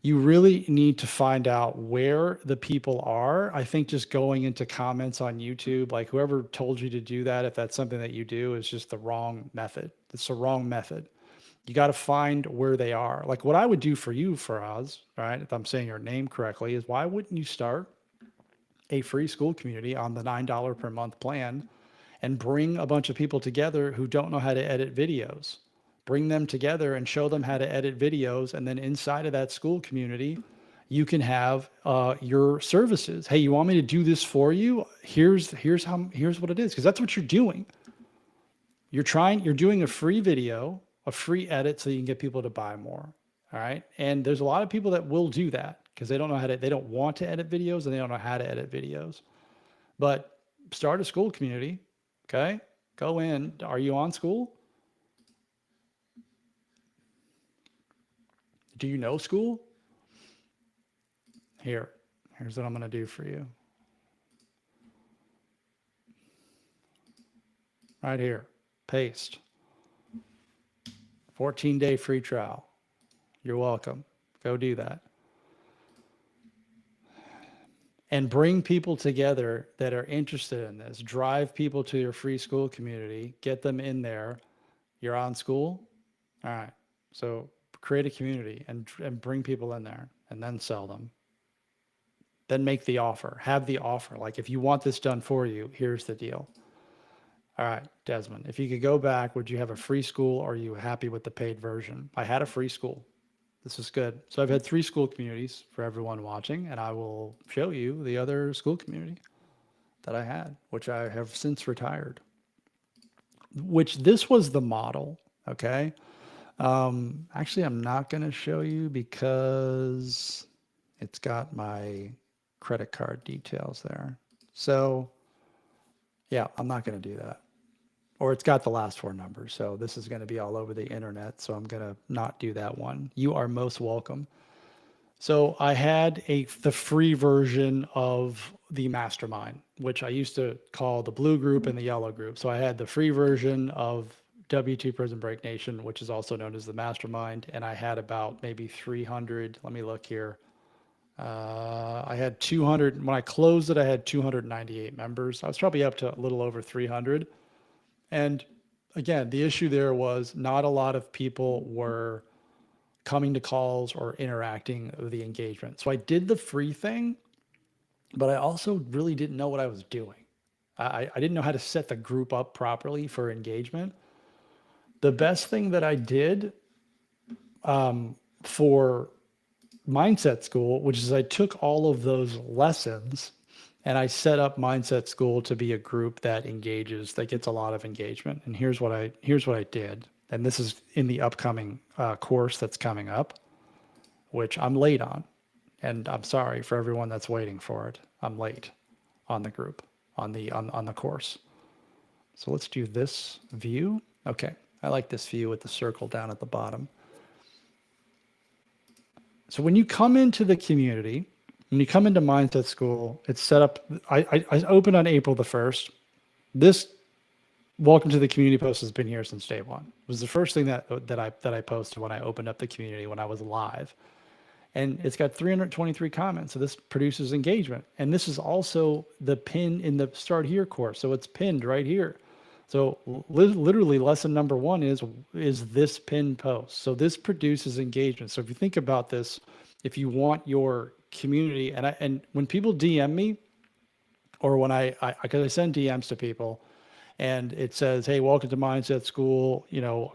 you really need to find out where the people are. I think just going into comments on YouTube, like whoever told you to do that, if that's something that you do, is just the wrong method. It's the wrong method. You got to find where they are. Like what I would do for you, Faraz, right? If I'm saying your name correctly, is why wouldn't you start a free school community on the $9 per month plan and bring a bunch of people together who don't know how to edit videos? Bring them together and show them how to edit videos. And then inside of that school community, you can have your services. Hey, you want me to do this for you? Here's what it is. Because that's what you're doing. You're doing a free video, a free edit so you can get people to buy more. All right. And there's a lot of people that will do that because they don't want to edit videos and they don't know how to edit videos. But start a school community. Okay. Go in. Are you on school? Do you know school? Here's what I'm going to do for you. Right here, paste. 14-day free trial. You're welcome. Go do that. And bring people together that are interested in this. Drive people to your free school community. Get them in there. You're on school? All right. So create a community and bring people in there and then sell them. Then make the offer. Have the offer. Like, if you want this done for you, here's the deal. All right, Desmond, if you could go back, would you have a free school or are you happy with the paid version? I had a free school. This is good. So I've had 3 school communities for everyone watching, and I will show you the other school community that I had, which I have since retired, which this was the model. Okay. Actually, I'm not going to show you because it's got my credit card details there. So yeah, I'm not going to do that. Or it's got the last 4 numbers. So this is going to be all over the internet. So I'm going to not do that one. You are most welcome. So I had the free version of the mastermind, which I used to call the blue group and the yellow group. So I had the free version of W2 Prison Break Nation, which is also known as the mastermind. And I had about maybe 300. Let me look here. I had 200. When I closed it, I had 298 members. I was probably up to a little over 300. And again, the issue there was not a lot of people were coming to calls or interacting with the engagement. So I did the free thing, but I also really didn't know what I was doing. I didn't know how to set the group up properly for engagement. The best thing that I did for Mindset School, which is I took all of those lessons and I set up Mindset School to be a group that engages, that gets a lot of engagement. And here's what I did. And this is in the upcoming course that's coming up, which I'm late on. And I'm sorry for everyone that's waiting for it. I'm late on the group, on the course. So let's do this view. Okay, I like this view with the circle down at the bottom. So when you come into the community, when you come into Mindset School, it's set up. I opened on April the 1st. This welcome to the community post has been here since day one. It was the first thing that I posted when I opened up the community when I was live. And it's got 323 comments. So this produces engagement. And this is also the pin in the Start Here course. So it's pinned right here. So literally lesson number 1 is this pinned post. So this produces engagement. So if you think about this, if you want your community, and when people DM me, or when because I send DMs to people and it says, hey, welcome to Mindset School,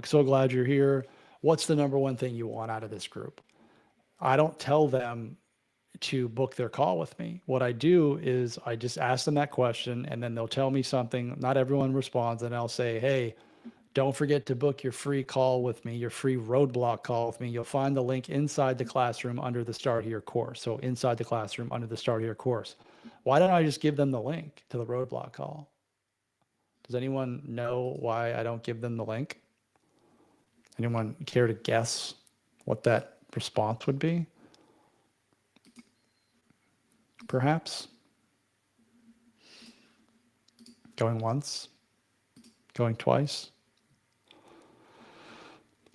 so glad you're here. What's the number 1 thing you want out of this group? I don't tell them to book their call with me. What I do is I just ask them that question, and then they'll tell me something. Not everyone responds, and I'll say, hey, don't forget to book your free call with me, your free roadblock call with me. You'll find the link inside the classroom under the Start Here course. So inside the classroom under the Start Here course. Why don't I just give them the link to the roadblock call? Does anyone know why I don't give them the link? Anyone care to guess what that response would be? Perhaps? Going once? Going twice?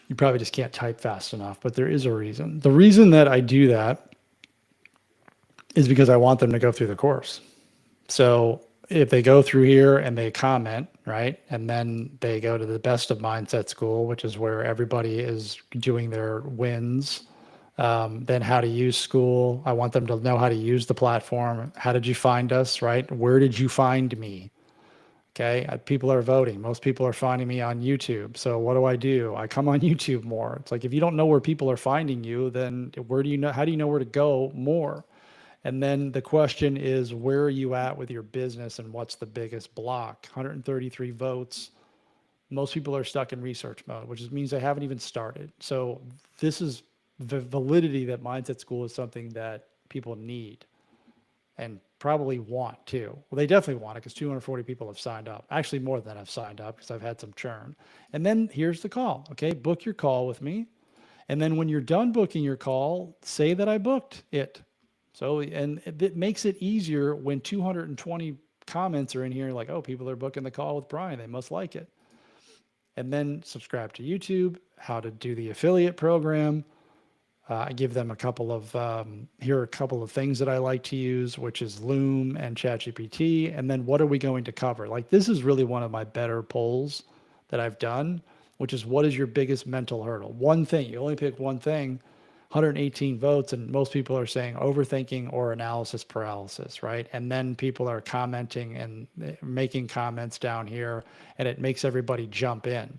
You probably just can't type fast enough, but there is a reason. The reason that I do that is because I want them to go through the course. So if they go through here and they comment, right, and then they go to the Best of Mindset School, which is where everybody is doing their wins, then how to use school. I want them to know how to use the platform. How did you find us, right? Where did you find me? Okay, people are voting. Most people are finding me on YouTube. So what do? I come on YouTube more. It's like, if you don't know where people are finding you, then how do you know where to go more? And then the question is, where are you at with your business and what's the biggest block? 133 votes. Most people are stuck in research mode, which means they haven't even started. So this is the validity that Mindset School is something that people need and probably want too. Well, they definitely want it because 240 people have signed up. Actually, more than have signed up because I've had some churn. And then here's the call. Okay, book your call with me. And then when you're done booking your call, say that I booked it. So, and it makes it easier when 220 comments are in here, like, oh, people are booking the call with Brian. They must like it. And then subscribe to YouTube, how to do the affiliate program. I give them a couple of, here are a couple of things that I like to use, which is Loom and ChatGPT. And then what are we going to cover? Like, this is really one of my better polls that I've done, which is what is your biggest mental hurdle? One thing, you only pick one thing, 118 votes, and most people are saying overthinking or analysis paralysis, right? And then people are commenting and making comments down here, and it makes everybody jump in.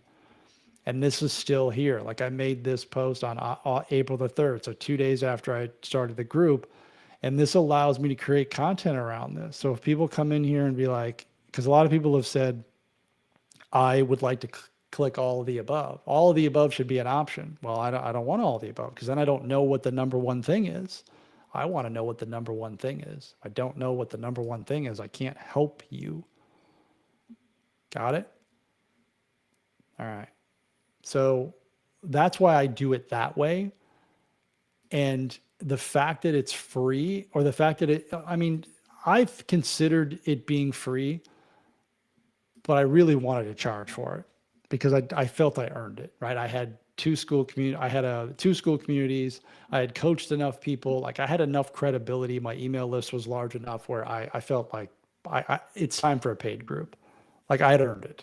And this is still here. Like, I made this post on April the 3rd, so 2 days after I started the group, and this allows me to create content around this. So if people come in here and be like, because a lot of people have said, I would like to click all of the above. All of the above should be an option. Well, I don't want all of the above, because then I don't know what the number one thing is. I want to know what the number one thing is. I don't know what the number one thing is. I can't help you. Got it? All right. So that's why I do it that way. And the fact that it's free, or the fact that I mean, I've considered it being free, but I really wanted to charge for it because I felt I earned it, right? I had two school communities. I had coached enough people. Like, I had enough credibility. My email list was large enough where I felt like it's time for a paid group. Like, I had earned it.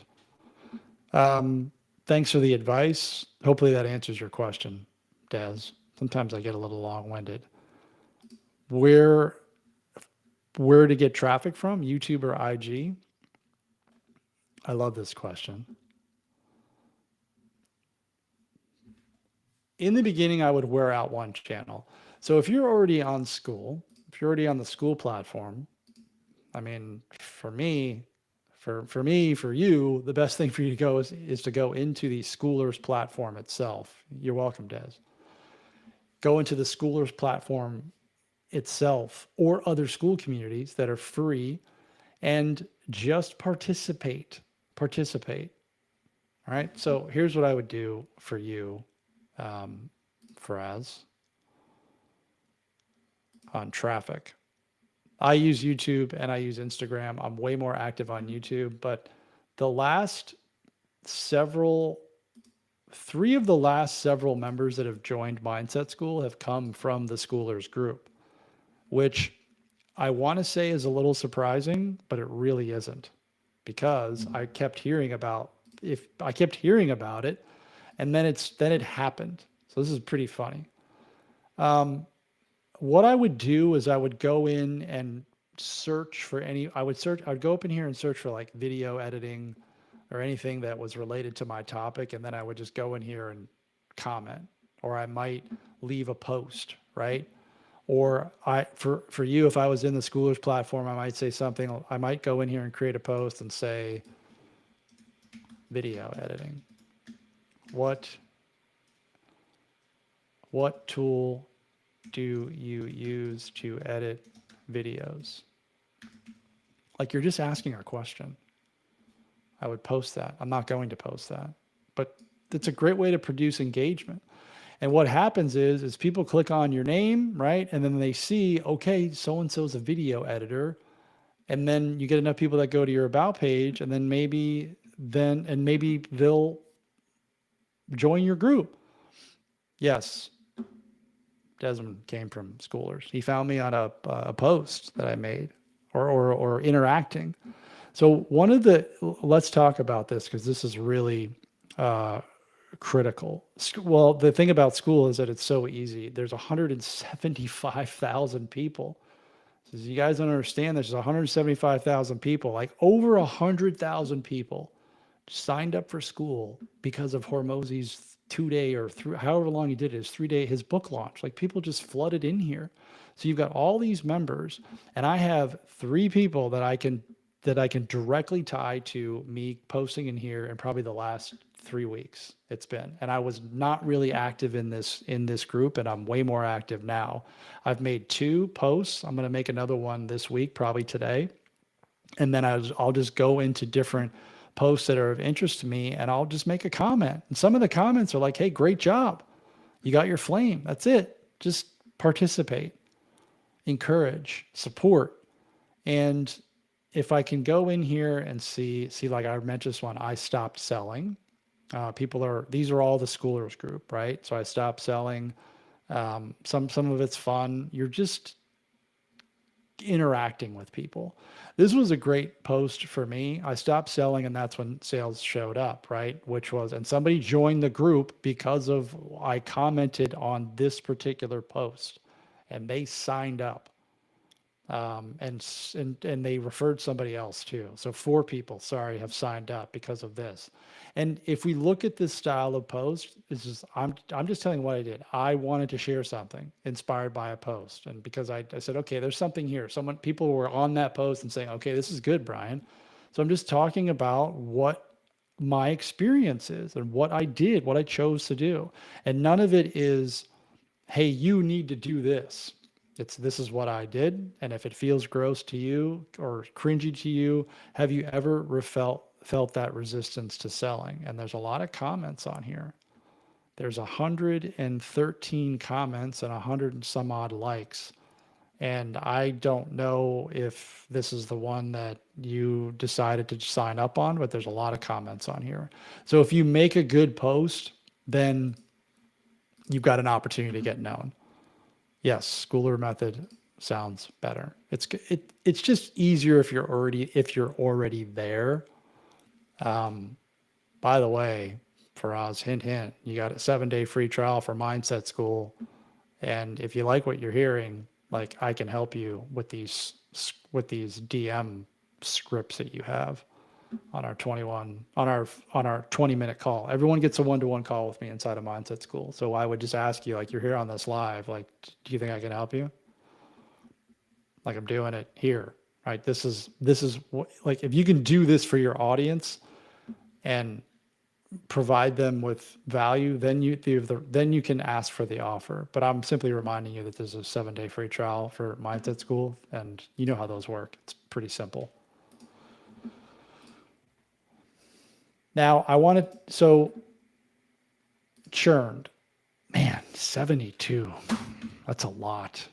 Thanks for the advice. Hopefully that answers your question, Des. Sometimes I get a little long-winded. Where to get traffic from, YouTube or IG? I love this question. In the beginning, I would wear out one channel. So if you're already on school, if you're already on the school platform, I mean, for you, the best thing for you to go is to go into the Schoolers platform itself. You're welcome, Des. Go into the Schoolers platform itself or other school communities that are free, and just participate. All right. So here's what I would do for you, Faraz, on traffic. I use YouTube and I use Instagram. I'm way more active on YouTube, but three of the last several members that have joined Mindset School have come from the Schoolers group, which I want to say is a little surprising, but it really isn't, because I kept hearing about it, and then it happened. So this is pretty funny. What I would do is I would go in and search for I would go up in here and search for like video editing or anything that was related to my topic. And then I would just go in here and comment, or I might leave a post, right? Or for you, if I was in the Schoolers platform, I might say something. I might go in here and create a post and say, video editing. What tool do you use to edit videos? Like, you're just asking a question. I would post that. I'm not going to post that, but it's a great way to produce engagement. And what happens is people click on your name, right? And then they see, okay, so-and-so's a video editor. And then you get enough people that go to your about page, and then maybe they'll join your group. Yes. Desmond came from Schoolers. He found me on a post that I made or interacting. So let's talk about this, because this is really critical. Well, the thing about school is that it's so easy. There's 175,000 people. So you guys don't understand, there's 175,000 people, like over 100,000 people signed up for school because of Hormozi's 2-day or however long he did his 3-day, his book launch. Like, people just flooded in here. So you've got all these members, and I have 3 people that I can directly tie to me posting in here in probably the last 3 weeks it's been. And I was not really active in this group, and I'm way more active now. I've made 2 posts. I'm going to make another one this week, probably today. And then I'll just go into different posts that are of interest to me, and I'll just make a comment. And some of the comments are like, hey, great job. You got your flame. That's it. Just participate. encourage, support. And if I can go in here and see like I mentioned this one, I stopped selling. These are all the schoolers group, right? So I stopped selling. Some of it's fun. You're just interacting with people. This was a great post for me. I stopped selling and that's when sales showed up, right? And somebody joined the group because of I commented on this particular post and they signed up. And they referred somebody else too. So 4 people, sorry, have signed up because of this. And if we look at this style of post, I'm just telling you what I did. I wanted to share something inspired by a post, and because I said, okay, there's something here. People were on that post and saying, okay, this is good, Brian. So I'm just talking about what my experience is and what I did, what I chose to do, and none of it is, hey, you need to do this. This is what I did, and if it feels gross to you or cringy to you, have you ever felt that resistance to selling? And there's a lot of comments on here. There's 113 comments and 100 and some odd likes. And I don't know if this is the one that you decided to sign up on, but there's a lot of comments on here. So if you make a good post, then you've got an opportunity to get known. Yes, schooler method sounds better. It's just easier if you're already there. By the way, Faraz, hint, hint, you got a 7-day free trial for Mindset School. And if you like what you're hearing, like I can help you with these DM scripts that you have on our 20-minute call. Everyone gets a 1-to-1 call with me inside of Mindset School. So I would just ask you, like, you're here on this live, like, do you think I can help you? Like, I'm doing it here, right? This is what, like, if you can do this for your audience and provide them with value, then you can ask for the offer. But I'm simply reminding you that there's a 7-day free trial for Mindset School, and you know how those work. It's pretty simple. Now so churned, man, 72, that's a lot.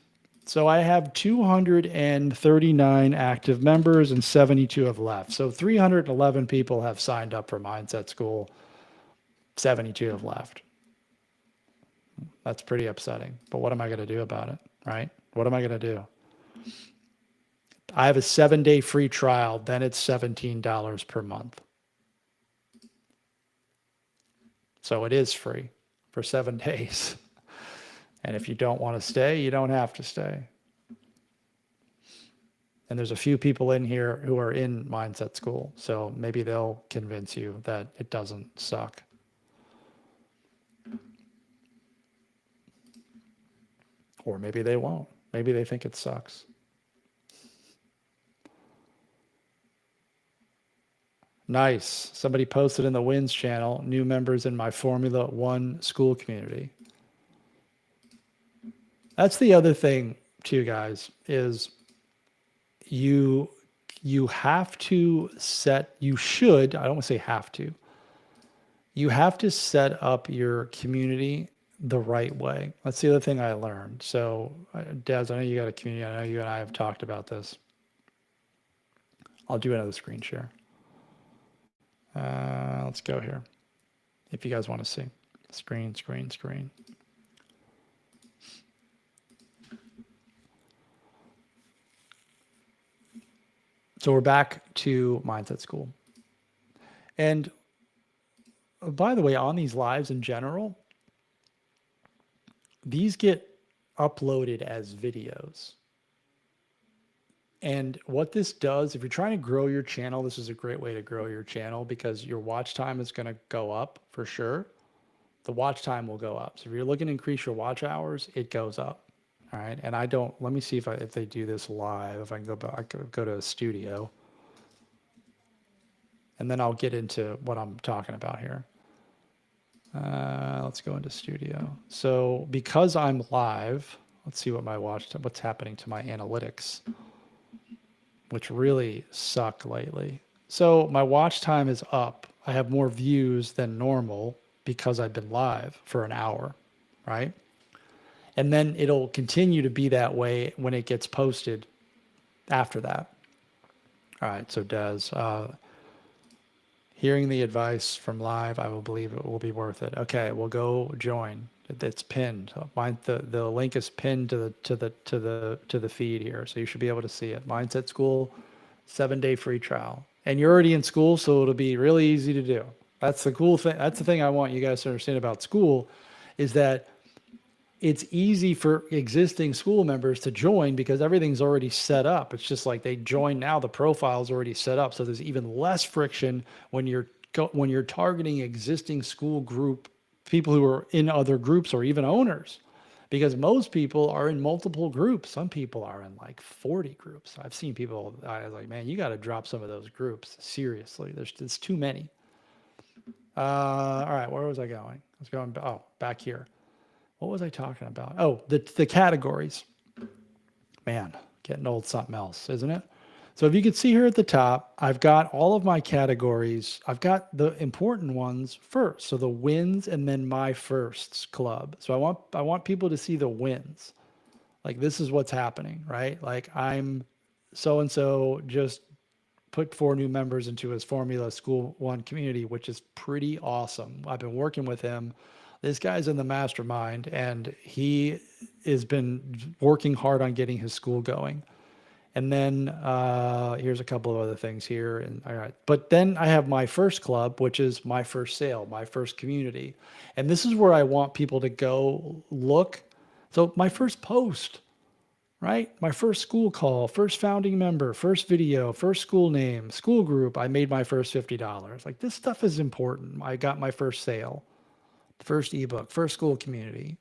So I have 239 active members and 72 have left. So 311 people have signed up for Mindset School. 72 have left. That's pretty upsetting, but what am I going to do about it, right? What am I going to do? I have a 7-day free trial, then it's $17 per month. So it is free for 7 days. And if you don't want to stay, you don't have to stay. And there's a few people in here who are in Mindset School, so maybe they'll convince you that it doesn't suck. Or maybe they won't. Maybe they think it sucks. Nice. Somebody posted in the Wins channel, new members in my Formula One school community. That's the other thing too, guys, is you have to I don't want to say have to. You have to set up your community the right way. That's the other thing I learned. So, Daz, I know you got a community. I know you and I have talked about this. I'll do another screen share. Let's go here. If you guys want to see. Screen. So we're back to Mindset School. And by the way, on these lives in general, these get uploaded as videos. And what this does, if you're trying to grow your channel, this is a great way to grow your channel because your watch time is going to go up for sure. The watch time will go up. So if you're looking to increase your watch hours, it goes up. All right. And let me see if they do this live. If I can go back, I could go to a studio. And then I'll get into what I'm talking about here. Let's go into studio. So because I'm live, let's see what's happening to my analytics, which really suck lately. So my watch time is up. I have more views than normal because I've been live for an hour, right? And then it'll continue to be that way when it gets posted after that. All right, so Des, hearing the advice from live, I will believe it will be worth it. Okay, we'll go join. It's pinned. Mine, the link is pinned to the feed here, so you should be able to see it. Mindset School, 7-day free trial, and you're already in school, so it'll be really easy to do. That's the cool thing. That's the thing I want you guys to understand about school, is that it's easy for existing school members to join because everything's already set up. It's just like they join now, the profile's already set up. So there's even less friction when you're targeting existing school group, people who are in other groups or even owners, because most people are in multiple groups. Some people are in like 40 groups. I've seen people, I was like, man, you got to drop some of those groups. Seriously, there's too many. All right, where was I going? I was going, back here. What was I talking about? Oh, the categories. Man, getting old something else, isn't it? So if you can see here at the top, I've got all of my categories. I've got the important ones first. So the wins and then my firsts club. So I want people to see the wins. Like this is what's happening, right? Like I'm so-and-so just put 4 new members into his Formula School One community, which is pretty awesome. I've been working with him. This guy's in the mastermind, and he has been working hard on getting his school going. And then here's a couple of other things here. And all right, but then I have my first club, which is my first sale, my first community, and this is where I want people to go look. So my first post, right? My first school call, first founding member, first video, first school name, school group. I made my first $50. Like this stuff is important. I got my first sale. First ebook, first school community.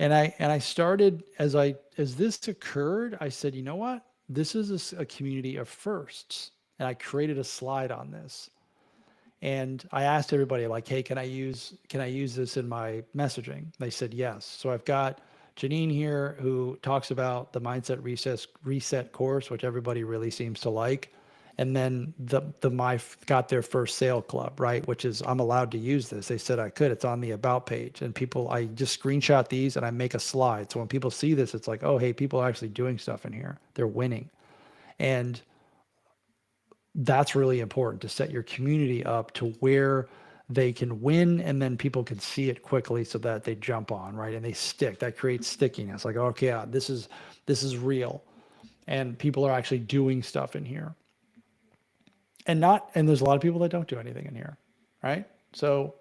And I started as this occurred, I said, you know what? This is a community of firsts. And I created a slide on this. And I asked everybody like, hey, can I use this in my messaging? They said yes. So I've got Janine here who talks about the Mindset Reset course, which everybody really seems to like. And then my got their first sale club, right? Which is, I'm allowed to use this. They said I could. It's on the about page. And I just screenshot these and I make a slide. So when people see this, it's like, oh, hey, people are actually doing stuff in here. They're winning. And that's really important, to set your community up to where they can win, and then people can see it quickly so that they jump on, right? And they stick. That creates stickiness. Like, okay, yeah, this is real. And people are actually doing stuff in here. And there's a lot of people that don't do anything in here, right? So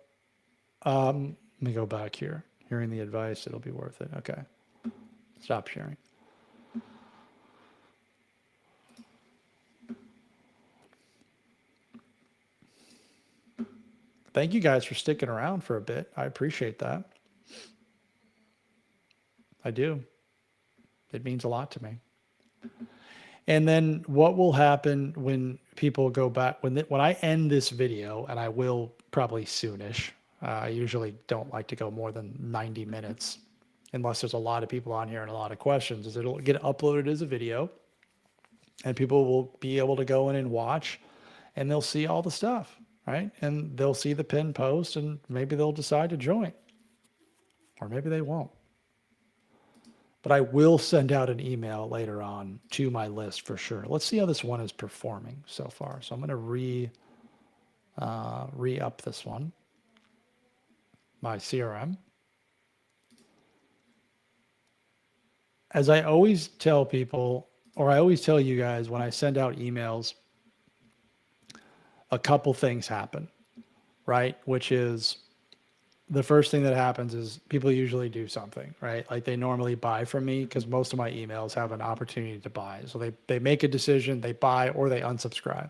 let me go back here. Hearing the advice, it'll be worth it. Okay. Stop sharing. Thank you guys for sticking around for a bit. I appreciate that. I do. It means a lot to me. And then what will happen when people go back, when I end this video, and I will probably soonish, I usually don't like to go more than 90 minutes unless there's a lot of people on here and a lot of questions, is it'll get uploaded as a video and people will be able to go in and watch and they'll see all the stuff, right? And they'll see the pinned post and maybe they'll decide to join or maybe they won't. But I will send out an email later on to my list for sure. Let's see how this one is performing so far. So I'm going to re-up this one, my CRM. As I always tell people, or I always tell you guys when I send out emails, a couple things happen, right? Which is, the first thing that happens is people usually do something, right? Like they normally buy from me because most of my emails have an opportunity to buy. So they make a decision, they buy, or they unsubscribe.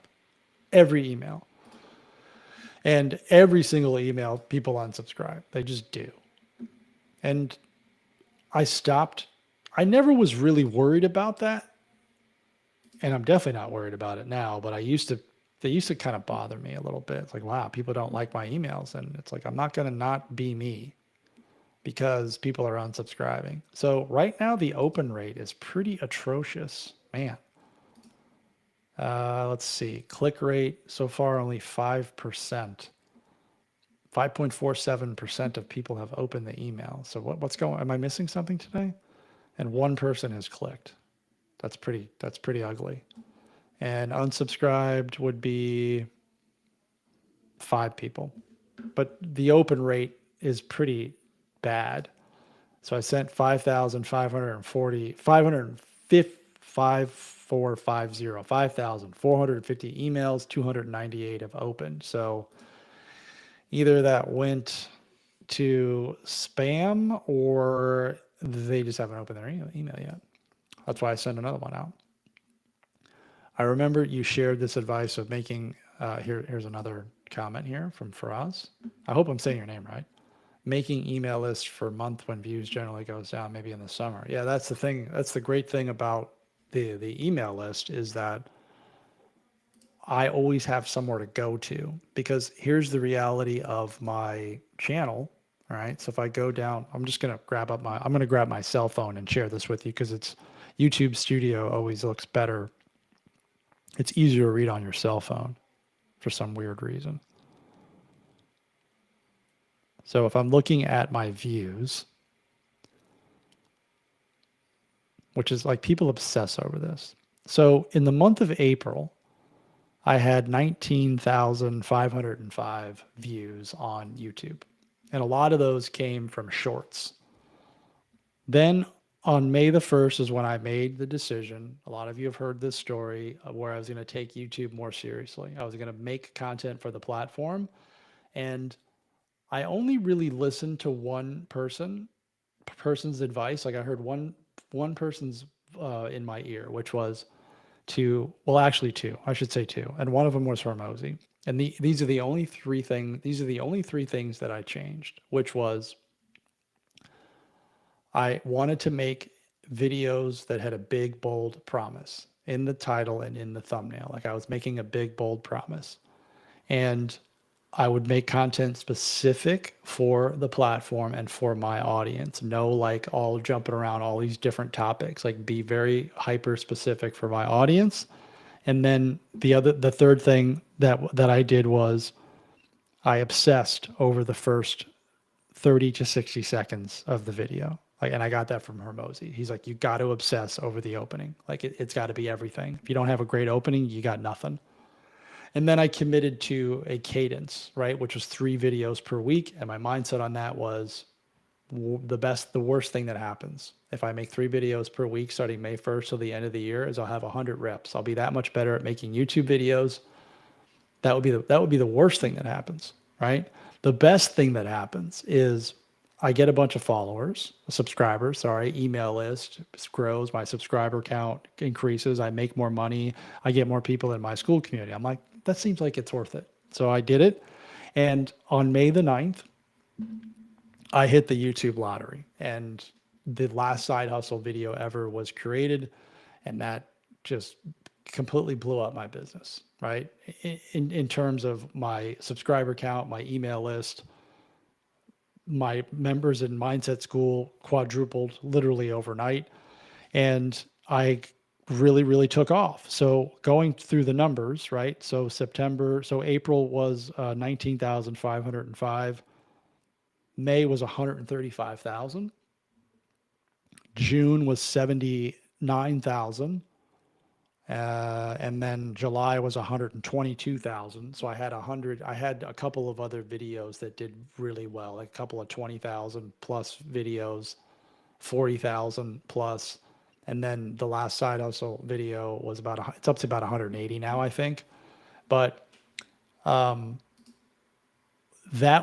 Every email. And every single email, people unsubscribe. They just do. And I never was really worried about that. And I'm definitely not worried about it now, but they used to kind of bother me a little bit. It's like, wow, people don't like my emails. And it's like, I'm not going to not be me because people are unsubscribing. So right now the open rate is pretty atrocious, man. Let's see, click rate so far only 5%. 5.47% of people have opened the email. So what's going, am I missing something today? And one person has clicked. That's pretty ugly. And unsubscribed would be 5 people. But the open rate is pretty bad. So I sent 5,540, 5,450 emails, 298 have opened. So either that went to spam or they just haven't opened their email yet. That's why I sent another one out. I remember you shared this advice of making, here's another comment here from Faraz. I hope I'm saying your name right. Making email lists for a month when views generally goes down, maybe in the summer. Yeah, that's the thing. That's the great thing about the email list is that I always have somewhere to go to, because here's the reality of my channel. All right. So if I go down, I'm going to grab my cell phone and share this with you because it's YouTube Studio always looks better. It's easier to read on your cell phone for some weird reason. So if I'm looking at my views, which is like people obsess over this. So in the month of April, I had 19,505 views on YouTube. And a lot of those came from shorts. Then on May the 1st is when I made the decision. A lot of you have heard this story where I was going to take YouTube more seriously. I was going to make content for the platform. And I only really listened to one person's advice. Like I heard one person's in my ear, which was actually two, I should say two. And one of them was Hormozy. And these are the only three things that I changed, which was I wanted to make videos that had a big, bold promise in the title and in the thumbnail. Like I was making a big, bold promise. And I would make content specific for the platform and for my audience. No, like all jumping around all these different topics, like be very hyper specific for my audience. And then the third thing that I did was I obsessed over the first 30 to 60 seconds of the video. Like, and I got that from Hormozy. He's like, you got to obsess over the opening. Like it's got to be everything. If you don't have a great opening, you got nothing. And then I committed to a cadence, right? Which was 3 videos per week. And my mindset on that was the worst thing that happens. If I make 3 videos per week, starting May 1st till the end of the year, is I'll have 100 reps. I'll be that much better at making YouTube videos. That would be the worst thing that happens, right? The best thing that happens is I get a bunch of followers, subscribers, email list grows, my subscriber count increases, I make more money, I get more people in my school community. I'm like, that seems like it's worth it. So I did it. And on May the 9th, I hit the YouTube lottery, and the last side hustle video ever was created. And that just completely blew up my business, right? In terms of my subscriber count, my email list, my members in Mindset School quadrupled literally overnight. And I really, really took off. So going through the numbers, right? So April was 19,505. May was 135,000. June was 79,000. And then July was 122,000. So I had a couple of other videos that did really well, like a couple of 20,000 plus videos, 40,000 plus. And then the last side hustle video was it's up to about 180 now, I think. But that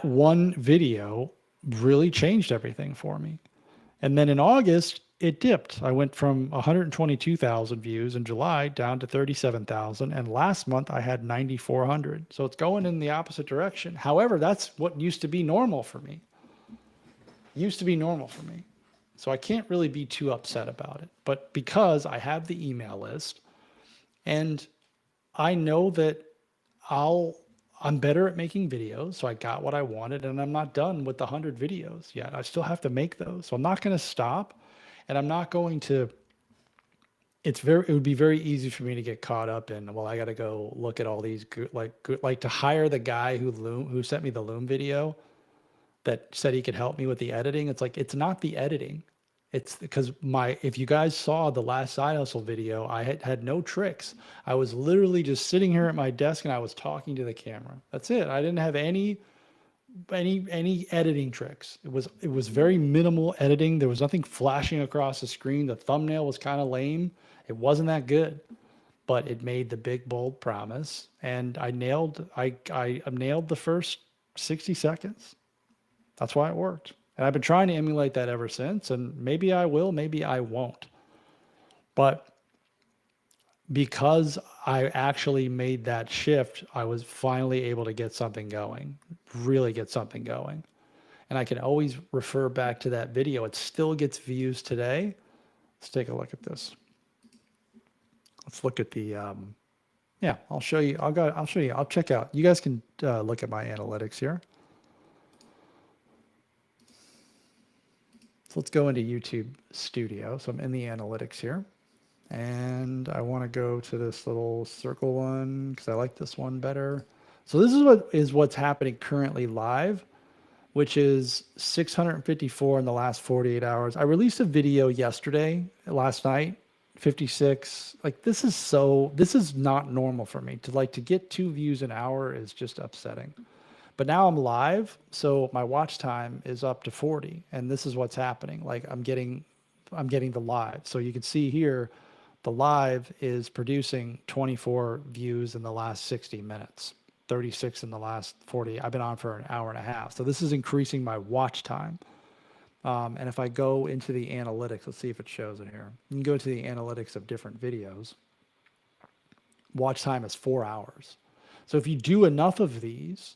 one video really changed everything for me. And then in August, it dipped. I went from 122,000 views in July down to 37,000. And last month I had 9,400. So it's going in the opposite direction. However, that's what used to be normal for me. So I can't really be too upset about it. But because I have the email list and I know that I'm better at making videos. So I got what I wanted, and I'm not done with the 100 videos yet. I still have to make those. So I'm not going to stop, and I'm not going to it would be very easy for me to get caught up in, well, I got to go look at all these like to hire the guy who sent me the Loom video that said he could help me with the editing. It's like, it's not the editing. It's because if you guys saw the last side hustle video, I had no tricks. I was literally just sitting here at my desk and I was talking to the camera. That's it. I didn't have any editing tricks. It was very minimal editing. There was nothing flashing across the screen. The thumbnail was kind of lame. It wasn't that good, but it made the big bold promise, and I nailed the first 60 seconds. That's why it worked. And I've been trying to emulate that ever since, and maybe I will, maybe I won't. But because I actually made that shift, I was finally able to get something going, really get something going. And I can always refer back to that video. It still gets views today. Let's take a look at this. Let's look at the, yeah, I'll show you. I'll show you. I'll check out. You guys can look at my analytics here. So let's go into YouTube Studio. So I'm in the analytics here. And I want to go to this little circle one because I like this one better. So this is what's happening currently live, which is 654 in the last 48 hours. I released a video last night, 56. Like this is not normal for me to get 2 views an hour is just upsetting. But now I'm live, so my watch time is up to 40, and this is what's happening. Like I'm getting the live. So you can see here, the live is producing 24 views in the last 60 minutes, 36 in the last 40. I've been on for an hour and a half. So this is increasing my watch time. And if I go into the analytics, let's see if it shows it here. You can go to the analytics of different videos. Watch time is 4 hours. So if you do enough of these,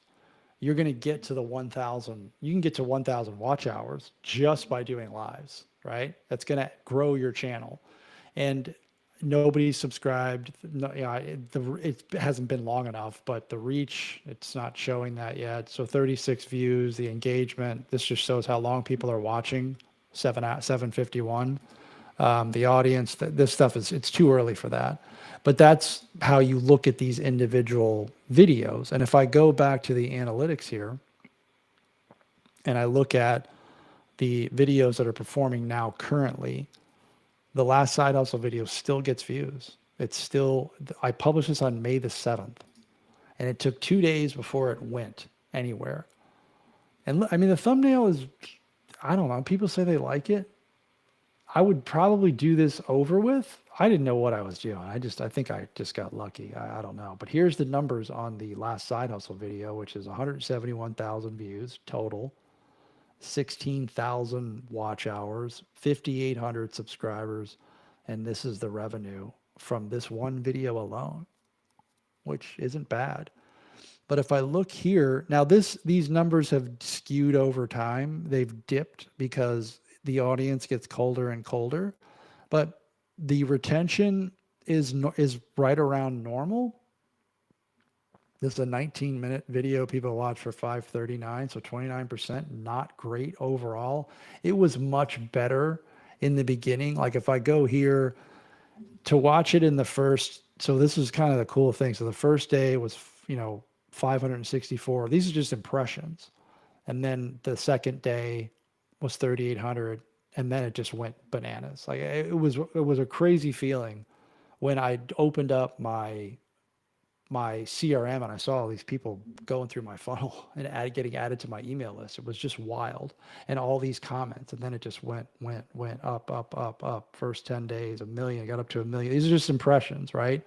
you're going to get to the 1,000. You can get to 1,000 watch hours just by doing lives, right? That's going to grow your channel. And nobody's subscribed. No, it hasn't been long enough, but the reach, it's not showing that yet. So 36 views, the engagement, this just shows how long people are watching, 751. The audience, this stuff it's too early for that. But that's how you look at these individual videos. And if I go back to the analytics here, and I look at the videos that are performing now currently, the last side hustle video still gets views. I published this on May the 7th, and it took 2 days before it went anywhere. And I mean, the thumbnail is, I don't know, people say they like it. I would probably do this over with. I didn't know what I was doing. I think I just got lucky. I don't know. But here's the numbers on the last side hustle video, which is 171,000 views total, 16,000 watch hours, 5,800 subscribers. And this is the revenue from this one video alone, which isn't bad. But if I look here, now these numbers have skewed over time. They've dipped because the audience gets colder and colder, but the retention is right around normal. This is a 19-minute video people watch for 539, so 29%, not great overall. It was much better in the beginning. Like if I go here to watch it in the first, so this is kind of the cool thing. So the first day was, 564. These are just impressions. And then the second day was 3,800, and then it just went bananas. Like it was a crazy feeling when I opened up my CRM and I saw all these people going through my funnel and getting added to my email list. It was just wild, and all these comments, and then it just went up. First 10 days, 1 million, got up to 1 million. These are just impressions, right?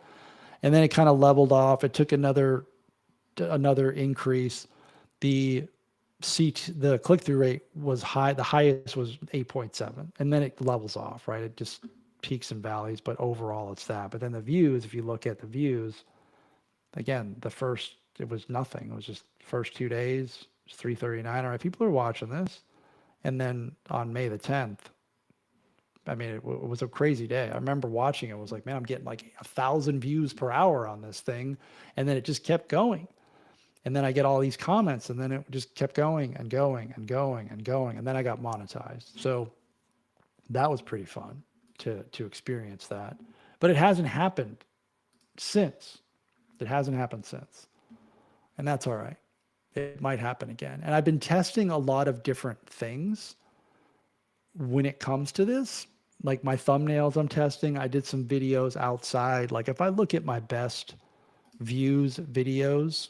And then it kind of leveled off. It took another increase. The click-through rate was high. The highest was 8.7, and then it levels off, right? It just peaks and valleys, but overall it's that. But then the views, if you look at the views, again, it was nothing. It was just first 2 days, 339. All right, people are watching this. And then on May the 10th, I mean, it was a crazy day. I remember watching it. It was like, man, I'm getting like 1,000 views per hour on this thing. And then it just kept going. And then I get all these comments, and then it just kept going and going and going and going. And then I got monetized. So that was pretty fun to experience that. but it hasn't happened since. It hasn't happened since. And that's all right. It might happen again. And I've been testing a lot of different things when it comes to this. Like my thumbnails, I'm testing. I did some videos outside. Like if I look at my best views videos,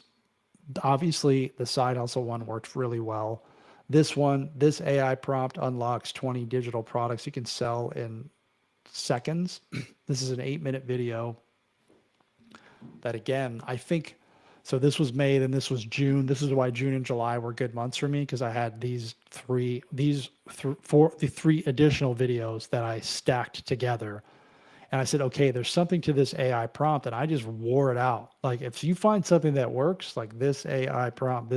obviously the side hustle one worked really well. This one, this AI prompt unlocks 20 digital products you can sell in seconds. This is an 8-minute video that, again, I think, so this was May, then this was June. This is why June and July were good months for me, because I had the three additional videos that I stacked together. And I said, okay, there's something to this AI prompt, and I just wore it out. Like if you find something that works, like this AI prompt,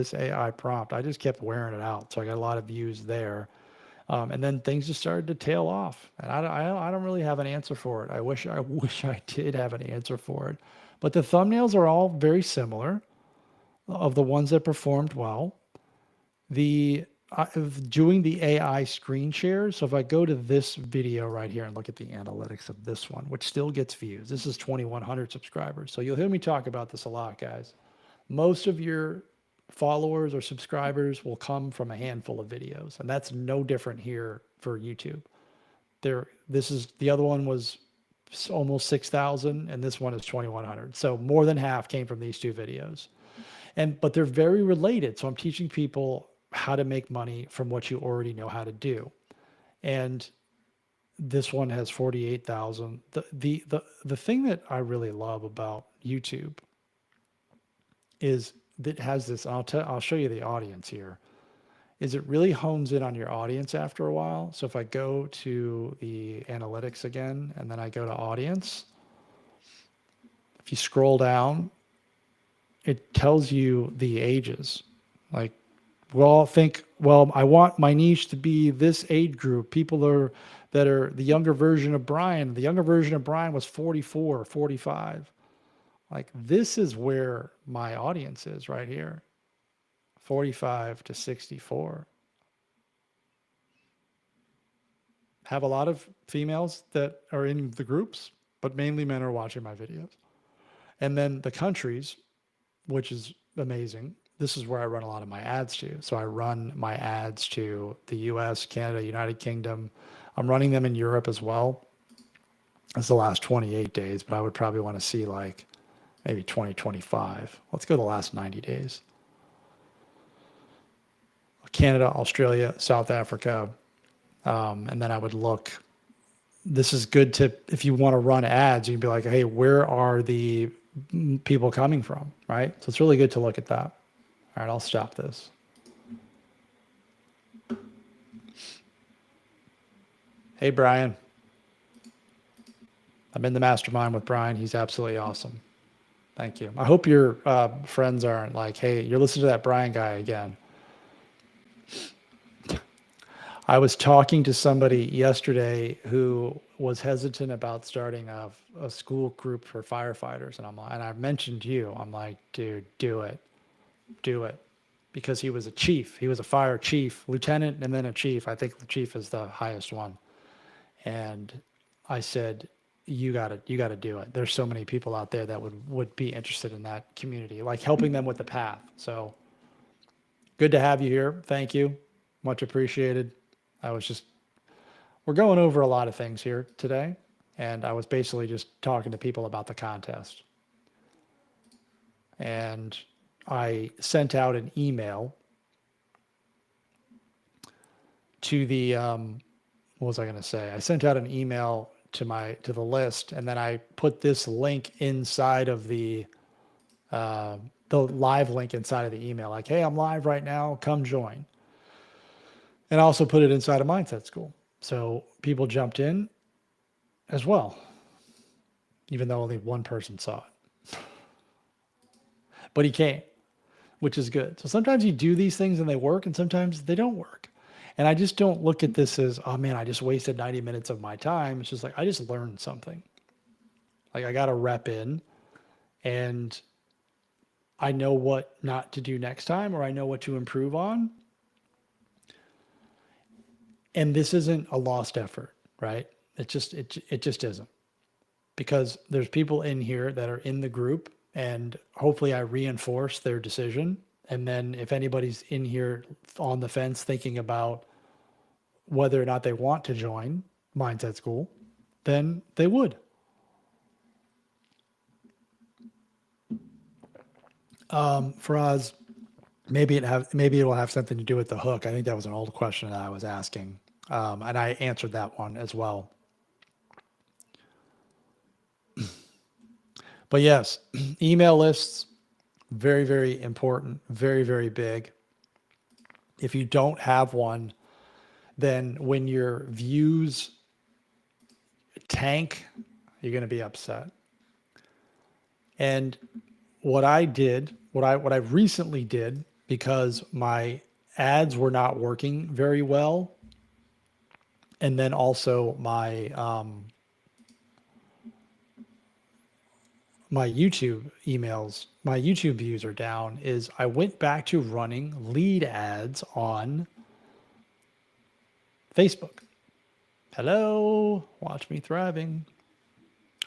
I just kept wearing it out. So I got a lot of views there. And then things just started to tail off, and I don't really have an answer for it. I wish I did have an answer for it, but the thumbnails are all very similar of the ones that performed well. Doing the AI screen shares. So if I go to this video right here and look at the analytics of this one, which still gets views, this is 2,100 subscribers. So you'll hear me talk about this a lot, guys. Most of your followers or subscribers will come from a handful of videos, and that's no different here for YouTube. The other one was almost 6,000, and this one is 2,100. So more than half came from these two videos, but they're very related. So I'm teaching people how to make money from what you already know how to do, and this one has 48,000. The thing that I really love about YouTube is that has this, I'll show you the audience here, is it really hones in on your audience after a while. So if I go to the analytics again, and then I go to audience, if you scroll down, it tells you the ages. Like, I want my niche to be this age group. People that are the younger version of Brian. The younger version of Brian was 44, 45. Like this is where my audience is right here, 45 to 64. Have a lot of females that are in the groups, but mainly men are watching my videos. And then the countries, which is amazing. This is where I run a lot of my ads to. So I run my ads to the US, Canada, United Kingdom. I'm running them in Europe as well. It's the last 28 days, but I would probably want to see like maybe 2025. Let's go the last 90 days. Canada, Australia, South Africa. And then I would look, this is good to, if you want to run ads, you can be like, hey, where are the people coming from, right? So it's really good to look at that. All right, I'll stop this. Hey, Brian. I'm in the mastermind with Brian. He's absolutely awesome. Thank you. I hope your friends aren't like, hey, you're listening to that Brian guy again. I was talking to somebody yesterday who was hesitant about starting a school group for firefighters. And I mentioned you. I'm like, dude, do it. Do it. Because he was a chief. He was a fire chief, lieutenant, and then a chief. I think the chief is the highest one. And I said, you gotta do it. There's so many people out there that would be interested in that community, like helping them with the path. So good to have you here. Thank you. Much appreciated. We're going over a lot of things here today. And I was basically just talking to people about the contest. And I sent out an email to the, what was I going to say? I sent out an email to the list, and then I put this link inside of the live link inside of the email, like, hey, I'm live right now, come join. And I also put it inside of Mindset School. So people jumped in as well, even though only one person saw it. But he came, which is good. So sometimes you do these things and they work, and sometimes they don't work. And I just don't look at this as, oh man, I just wasted 90 minutes of my time. It's just like, I just learned something. Like I got to rep in, and I know what not to do next time, or I know what to improve on. And this isn't a lost effort, right? It just isn't, because there's people in here that are in the group, and hopefully I reinforce their decision. And then if anybody's in here on the fence thinking about whether or not they want to join Mindset School, then they would. Faraz, maybe it will have something to do with the hook. I think that was an old question that I was asking, and I answered that one as well. But yes, email lists, very, very important, very, very big. If you don't have one, then when your views tank, you're going to be upset. And what I recently did, because my ads were not working very well, and then also my my YouTube emails, my YouTube views are down, is I went back to running lead ads on Facebook. Hello, watch me thriving.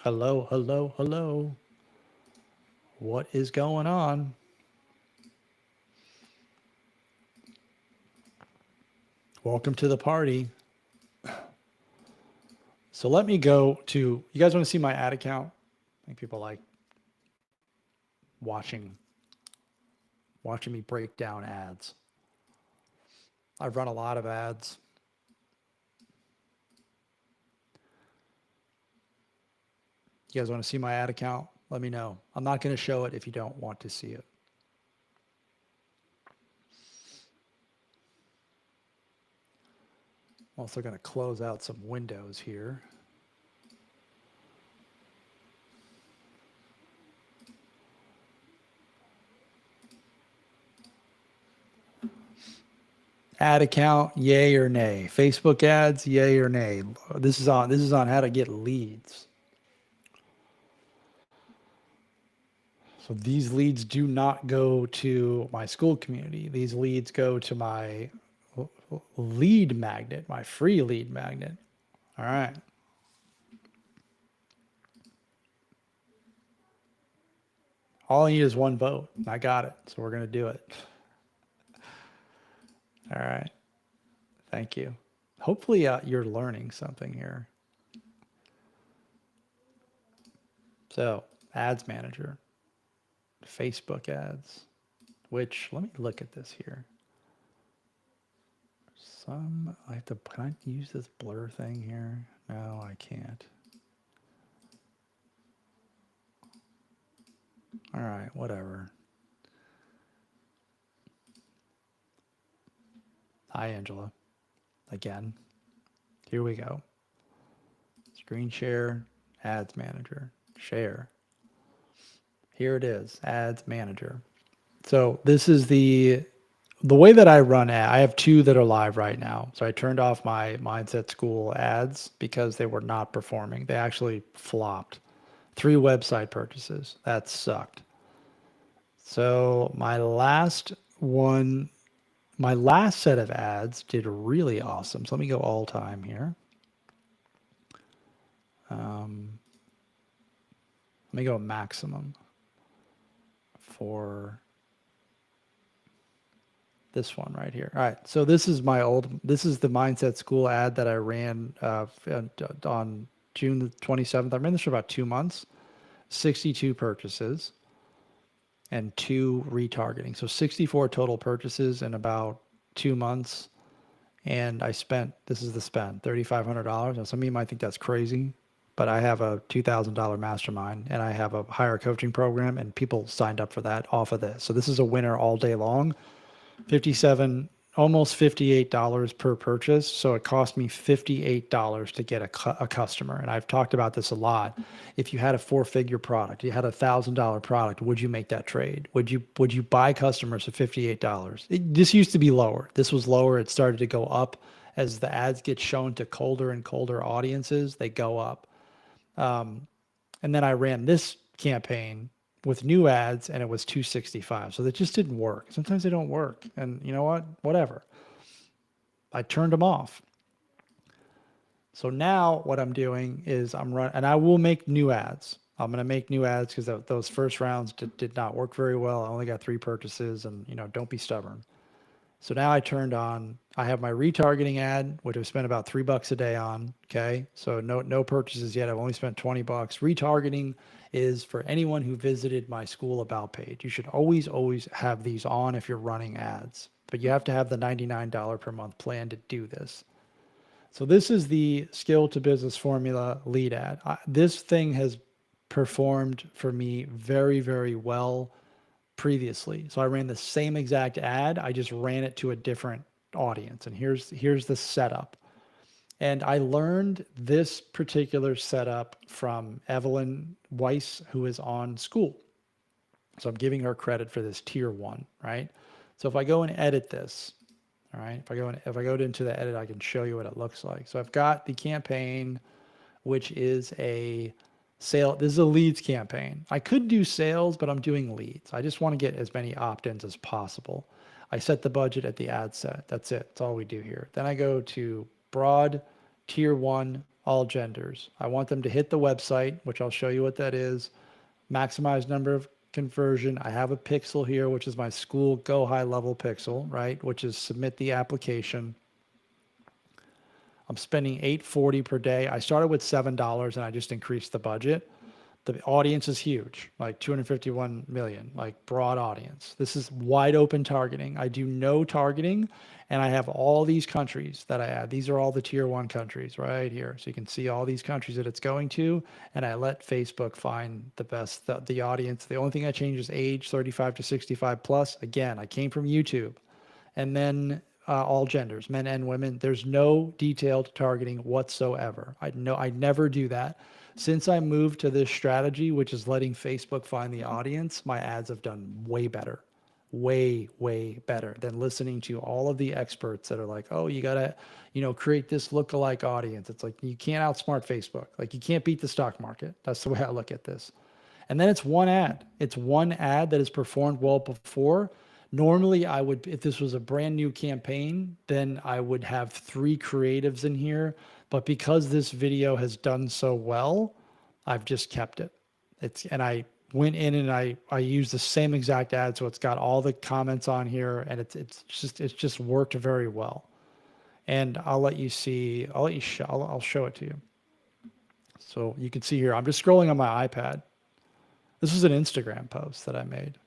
Hello, hello, hello. What is going on? Welcome to the party. So let me go to, you guys want to see my ad account? I think people like watching me break down ads. I've run a lot of ads. You guys want to see my ad account? Let me know. I'm not going to show it if you don't want to see it. I'm also going to close out some windows here. Ad account, yay or nay? Facebook ads, yay or nay? This is on how to get leads. So these leads do not go to my school community. These leads go to my lead magnet, my free lead magnet. All right. All I need is one vote. I got it. So we're going to do it. All right. Thank you. Hopefully you're learning something here. So ads manager, Facebook ads, which let me look at this here. Can I use this blur thing here? No, I can't. All right, whatever. Hi, Angela. Again. Here we go. Screen share, ads manager, share. Here it is, ads manager. So this is the way that I run I have two that are live right now. So I turned off my Mindset School ads because they were not performing. They actually flopped. 3 website purchases. That sucked. So my last set of ads did really awesome. So let me go all time here. Let me go maximum for this one right here. All right. So this is the Mindset School ad that I ran on June the 27th. I ran this for about 2 months, 62 purchases and 2 retargeting. So 64 total purchases in about 2 months. And this is the spend, $3,500. Now some of you might think that's crazy, but I have a $2,000 mastermind and I have a higher coaching program and people signed up for that off of this. So this is a winner all day long. Almost $58 per purchase. So it cost me $58 to get a customer. And I've talked about this a lot. If you had a 4-figure product, you had a $1,000 product, would you make that trade? Would you buy customers at $58? This used to be lower. This was lower. It started to go up as the ads get shown to colder and colder audiences. They go up. And then I ran this campaign with new ads and it was $265. So that just didn't work. Sometimes they don't work. And you know what? Whatever. I turned them off. So now what I'm doing is and I will make new ads. I'm going to make new ads because those first rounds did not work very well. I only got 3 purchases, and don't be stubborn. So now I have my retargeting ad, which I've spent about $3 a day on. Okay. So no purchases yet. I've only spent $20. Retargeting is for anyone who visited my school about page. You should always have these on if you're running ads, but you have to have the $99 per month plan to do this. So this is the Skill to Business Formula lead ad. This thing has performed for me very, very well previously. So I ran the same exact ad. I just ran it to a different audience. And here's the setup. And I learned this particular setup from Evelyn Weiss, who is on School. So I'm giving her credit for this tier 1, right? So if I go and edit this, all right, if I go into the edit, I can show you what it looks like. So I've got the campaign, which is a sale. This is a leads campaign. I could do sales, but I'm doing leads. I just want to get as many opt-ins as possible. I set the budget at the ad set. That's it. That's all we do here. Then I go to broad, tier 1, all genders. I want them to hit the website, which I'll show you what that is. Maximize number of conversion. I have a pixel here, which is my school go high level pixel, right? Which is submit the application. I'm spending $8.40 per day. I started with $7 and I just increased the budget. The audience is huge, like 251 million, like broad audience. This is wide open targeting. I do no targeting, and I have all these countries that I add. These are all the tier 1 countries right here. So you can see all these countries that it's going to, and I let Facebook find the best, the audience. The only thing I change is age, 35 to 65 plus. Again, I came from YouTube. And then all genders, men and women. There's no detailed targeting whatsoever. I never do that. Since I moved to this strategy, which is letting Facebook find the audience, my ads have done way better, way better than listening to all of the experts that are like, oh, you gotta, create this lookalike audience. It's like, you can't outsmart Facebook. Like, you can't beat the stock market. That's the way I look at this. And then it's one ad. It's one ad that has performed well before. Normally I would, if this was a brand new campaign, then I would have 3 creatives in here. But because this video has done so well, I've just kept it. And I went in and I used the same exact ad. So it's got all the comments on here, and it's just worked very well. And I'll show it to you. So you can see here, I'm just scrolling on my iPad. This is an Instagram post that I made.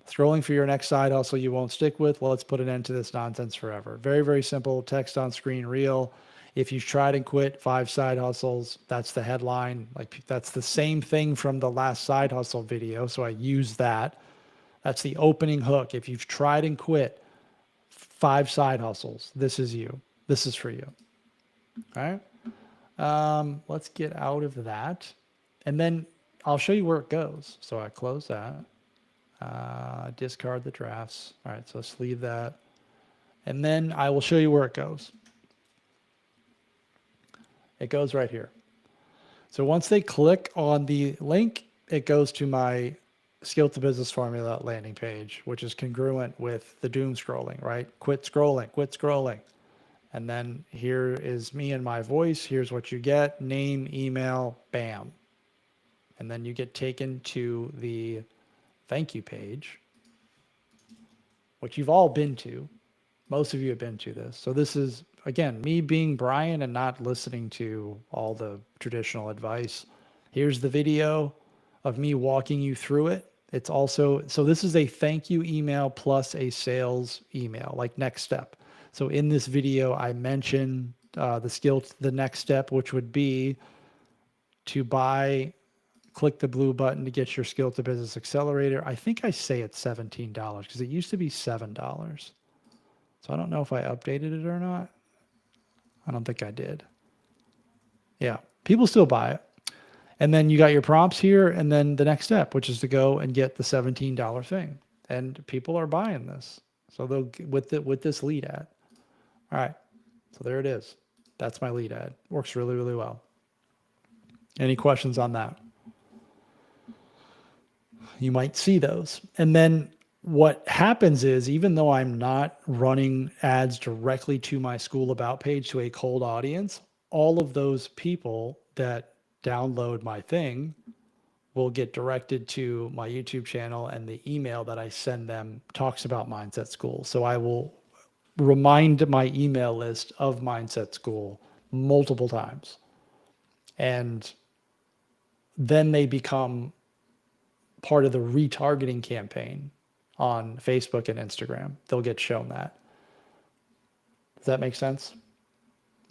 Scrolling for your next side hustle you won't stick with. Well, let's put an end to this nonsense forever. Very, very simple. Text on screen reel. If you've tried and quit 5 side hustles, that's the headline. Like, that's the same thing from the last side hustle video. So I use that. That's the opening hook. If you've tried and quit 5 side hustles, this is you. This is for you. All right. Let's get out of that. And then I'll show you where it goes. So I close that. Discard the drafts. All right, so let's leave that. And then I will show you where it goes. It goes right here. So once they click on the link, it goes to my Skill to Business Formula landing page, which is congruent with the doom scrolling, right? Quit scrolling. And then here is me and my voice. Here's what you get: name, email, bam. And then you get taken to the thank you page, which you've all been to. Most of you have been to this. So this is, again, me being Brian and not listening to all the traditional advice. Here's the video of me walking you through it. It's also, so this is a thank you email plus a sales email, like next step. So in this video, I mention the next step, which would be to click the blue button to get your Skill to Business Accelerator. I think I say it's $17 because it used to be $7. So I don't know if I updated it or not. I don't think I did. Yeah, people still buy it. And then you got your prompts here, and then the next step, which is to go and get the $17 thing. And people are buying this. So they'll with this lead ad. All right. So there it is. That's my lead ad. Works really, really well. Any questions on that? You might see those. And then what happens is, even though I'm not running ads directly to my School About page to a cold audience, all of those people that download my thing will get directed to my YouTube channel, and the email that I send them talks about Mindset School. So I will remind my email list of Mindset School multiple times. And then they become part of the retargeting campaign on Facebook and Instagram. They'll get shown that. Does that make sense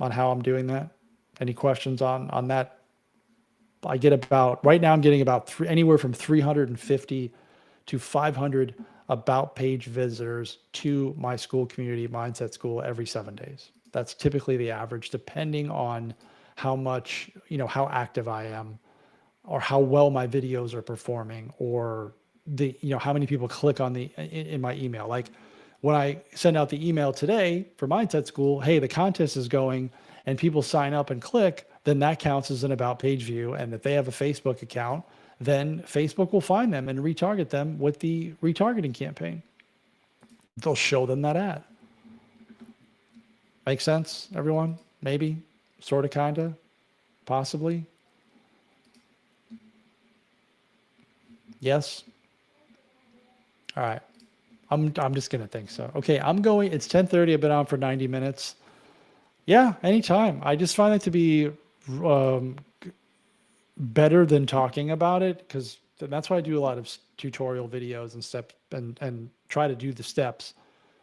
on how I'm doing that? Any questions on that? I get about, right now I'm getting about anywhere from 350 to 500 about page visitors to my school community, Mindset School, every 7 days. That's typically the average, depending on how much, how active I am, or how well my videos are performing, or how many people click on in my email. Like when I send out the email today for Mindset School, hey, the contest is going, and people sign up and click, then that counts as an about page view. And if they have a Facebook account, then Facebook will find them and retarget them with the retargeting campaign. They'll show them that ad. Make sense, everyone? Maybe, sort of, kind of, possibly. Yes. All right. I'm just gonna think so. Okay, I'm going. It's 10:30. I've been on for 90 minutes. Yeah, anytime. I just find it to be better than talking about it, because that's why I do a lot of tutorial videos and steps, and try to do the steps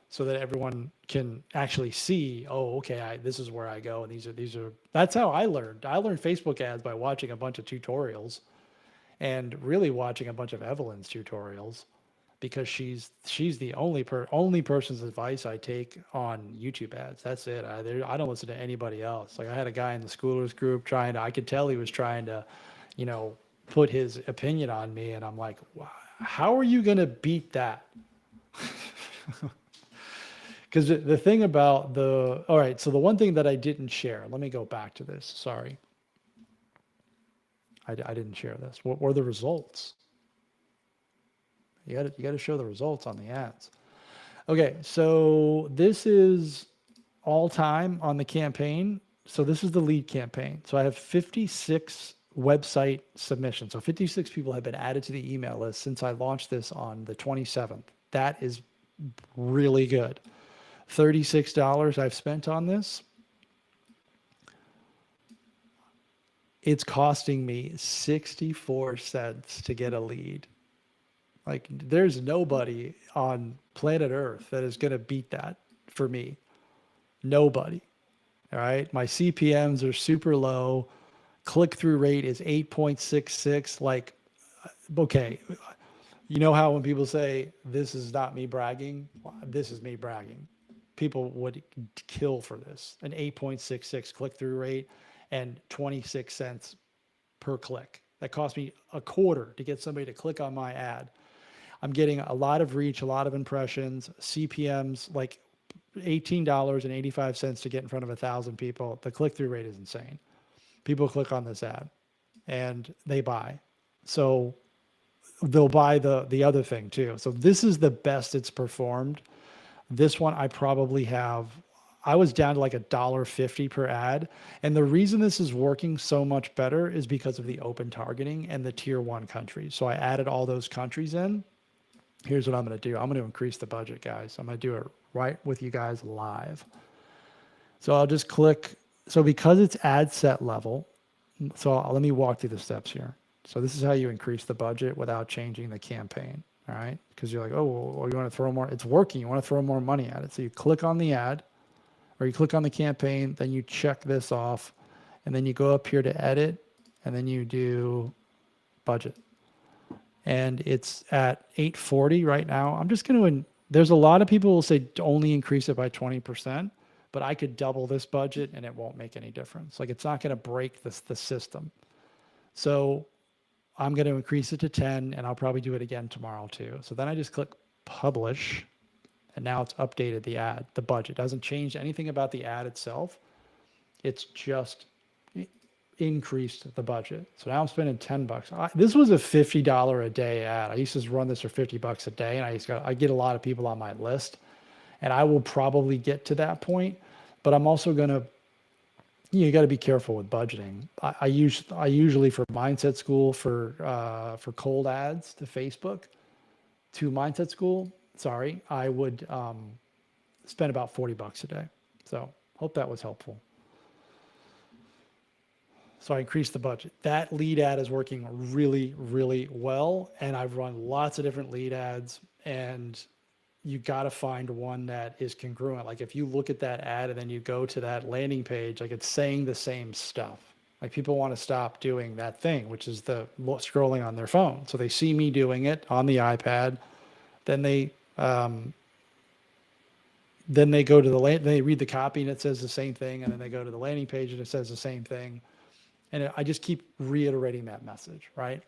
so that everyone can actually see, oh, okay, this is where I go, and these are. That's how I learned. I learned Facebook ads by watching a bunch of tutorials, and really watching a bunch of Evelyn's tutorials, because she's the only person's advice I take on YouTube ads. That's it. I don't listen to anybody else. Like I had a guy in the schoolers group I could tell he was trying to, put his opinion on me, and I'm like, wow, how are you going to beat that? Because the thing about all right, so the one thing that I didn't share, let me go back to this. Sorry. I didn't share this. What were the results? You got to show the results on the ads. Okay, so this is all time on the campaign. So this is the lead campaign. So I have 56 website submissions. So 56 people have been added to the email list since I launched this on the 27th. That is really good. $36 I've spent on this. It's costing me 64 cents to get a lead. Like there's nobody on planet Earth that is going to beat that for me. Nobody. All right. My CPMs are super low. Click-through rate is 8.66. Like, okay. You know how when people say, this is not me bragging, this is me bragging. People would kill for this. An 8.66 click-through rate and 26 cents per click. That cost me a quarter to get somebody to click on my ad. I'm getting a lot of reach, a lot of impressions, CPMs, like $18.85 to get in front of 1,000 people. The click-through rate is insane. People click on this ad and they buy. So they'll buy the other thing too. So this is the best it's performed. This one I was down to like $1.50 per ad. And the reason this is working so much better is because of the open targeting and the tier 1 countries. So I added all those countries in. Here's what I'm going to do. I'm going to increase the budget, guys. I'm going to do it right with you guys live. So I'll just click. So because it's ad set level, let me walk through the steps here. So this is how you increase the budget without changing the campaign. All right. Because you're like, oh, well, you want to throw more. It's working. You want to throw more money at it. So you click on the ad, or you click on the campaign, then you check this off, and then you go up here to edit, and then you do budget. And it's at 840 right now. I'm just going to, there's a lot of people who will say only increase it by 20%, but I could double this budget and it won't make any difference. Like it's not going to break the system. So I'm going to increase it to 10, and I'll probably do it again tomorrow too. So then I just click publish, and now it's updated the ad, the budget. It doesn't change anything about the ad itself. It's just increased the budget. So now I'm spending $10. This was a $50 a day ad. I used to run this for $50 a day, and I get a lot of people on my list, and I will probably get to that point. But I'm also gonna, you got to be careful with budgeting. I usually for Mindset School for cold ads to Facebook to Mindset School. Sorry, I would spend about $40 a day. So hope that was helpful. So I increased the budget. That lead ad is working really, really well. And I've run lots of different lead ads, and you got to find one that is congruent. Like if you look at that ad and then you go to that landing page, like it's saying the same stuff. Like people want to stop doing that thing, which is the scrolling on their phone. So they see me doing it on the iPad. Then they go to they read the copy and it says the same thing. And then they go to the landing page and it says the same thing. And I just keep reiterating that message, right?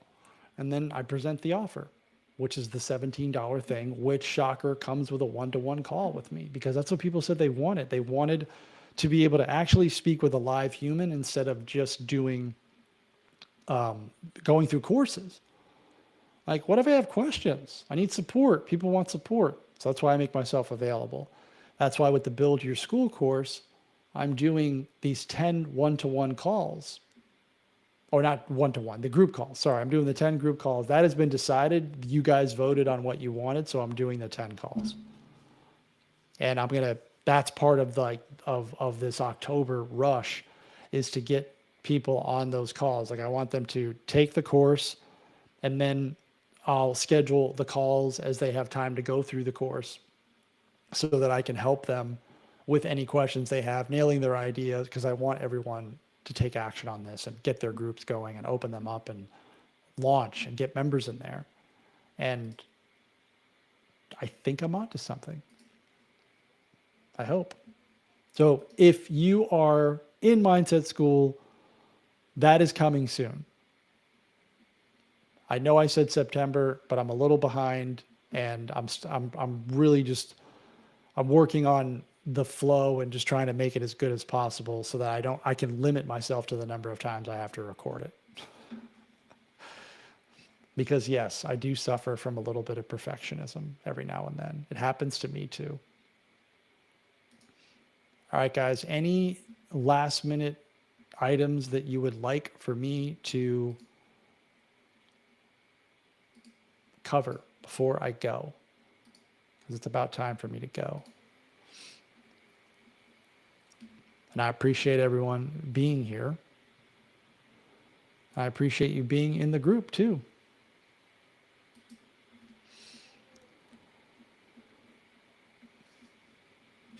And then I present the offer, which is the $17 thing, which, shocker, comes with a one-to-one call with me, because that's what people said they wanted. They wanted to be able to actually speak with a live human instead of just doing, going through courses. Like, what if I have questions? I need support. People want support. So that's why I make myself available. That's why with the Build Your School course, I'm doing these 10 one-to-one calls. Or not one-to-one, the group calls. Sorry, I'm doing the 10 group calls. That has been decided. You guys voted on what you wanted, so I'm doing the 10 calls. And that's part of of this October rush, is to get people on those calls. Like I want them to take the course, and then I'll schedule the calls as they have time to go through the course so that I can help them with any questions they have, nailing their ideas, because I want everyone to take action on this and get their groups going and open them up and launch and get members in there. And I think I'm onto something. I hope. So if you are in Mindset School, that is coming soon. I know I said September, but I'm a little behind, and I'm really just, I'm working on the flow and just trying to make it as good as possible so that I can limit myself to the number of times I have to record it. Because yes, I do suffer from a little bit of perfectionism every now and then. It happens to me too. All right, guys, any last minute items that you would like for me to cover before I go? Because it's about time for me to go. And I appreciate everyone being here. I appreciate you being in the group too.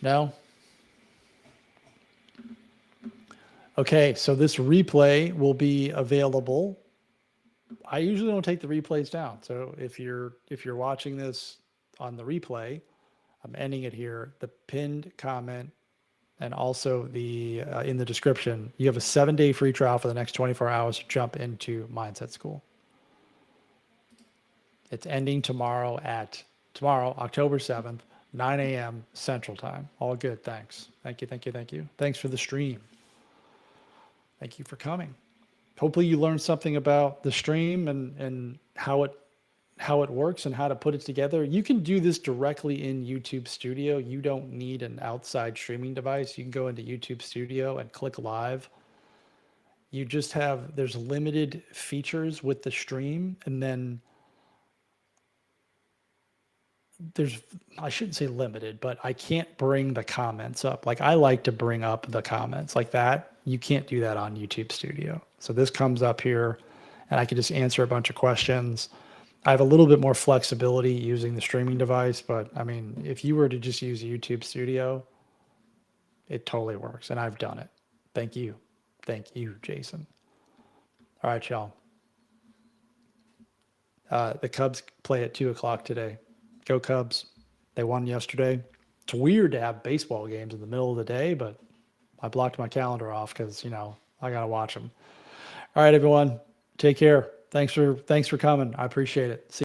No? Okay, so this replay will be available. I usually don't take the replays down. So if you're watching this on the replay, I'm ending it here. The pinned comment, and also in the description, you have a 7-day free trial for the next 24 hours to jump into Mindset School. It's ending tomorrow, October 7th, 9 a.m. Central Time. All good. Thanks. Thank you. Thanks for the stream. Thank you for coming. Hopefully you learned something about the stream and how it works and how to put it together. You can do this directly in YouTube Studio. You don't need an outside streaming device. You can go into YouTube Studio and click live. You just there's limited features with the stream, and then I shouldn't say limited, but I can't bring the comments up. Like I like to bring up the comments like that. You can't do that on YouTube Studio. So this comes up here and I can just answer a bunch of questions. I have a little bit more flexibility using the streaming device, but I mean, if you were to just use YouTube Studio, it totally works. And I've done it. Thank you. Thank you, Jason. All right, y'all. The Cubs play at 2:00 today. Go Cubs. They won yesterday. It's weird to have baseball games in the middle of the day, but I blocked my calendar off because, I got to watch them. All right, everyone. Take care. Thanks for coming. I appreciate it. See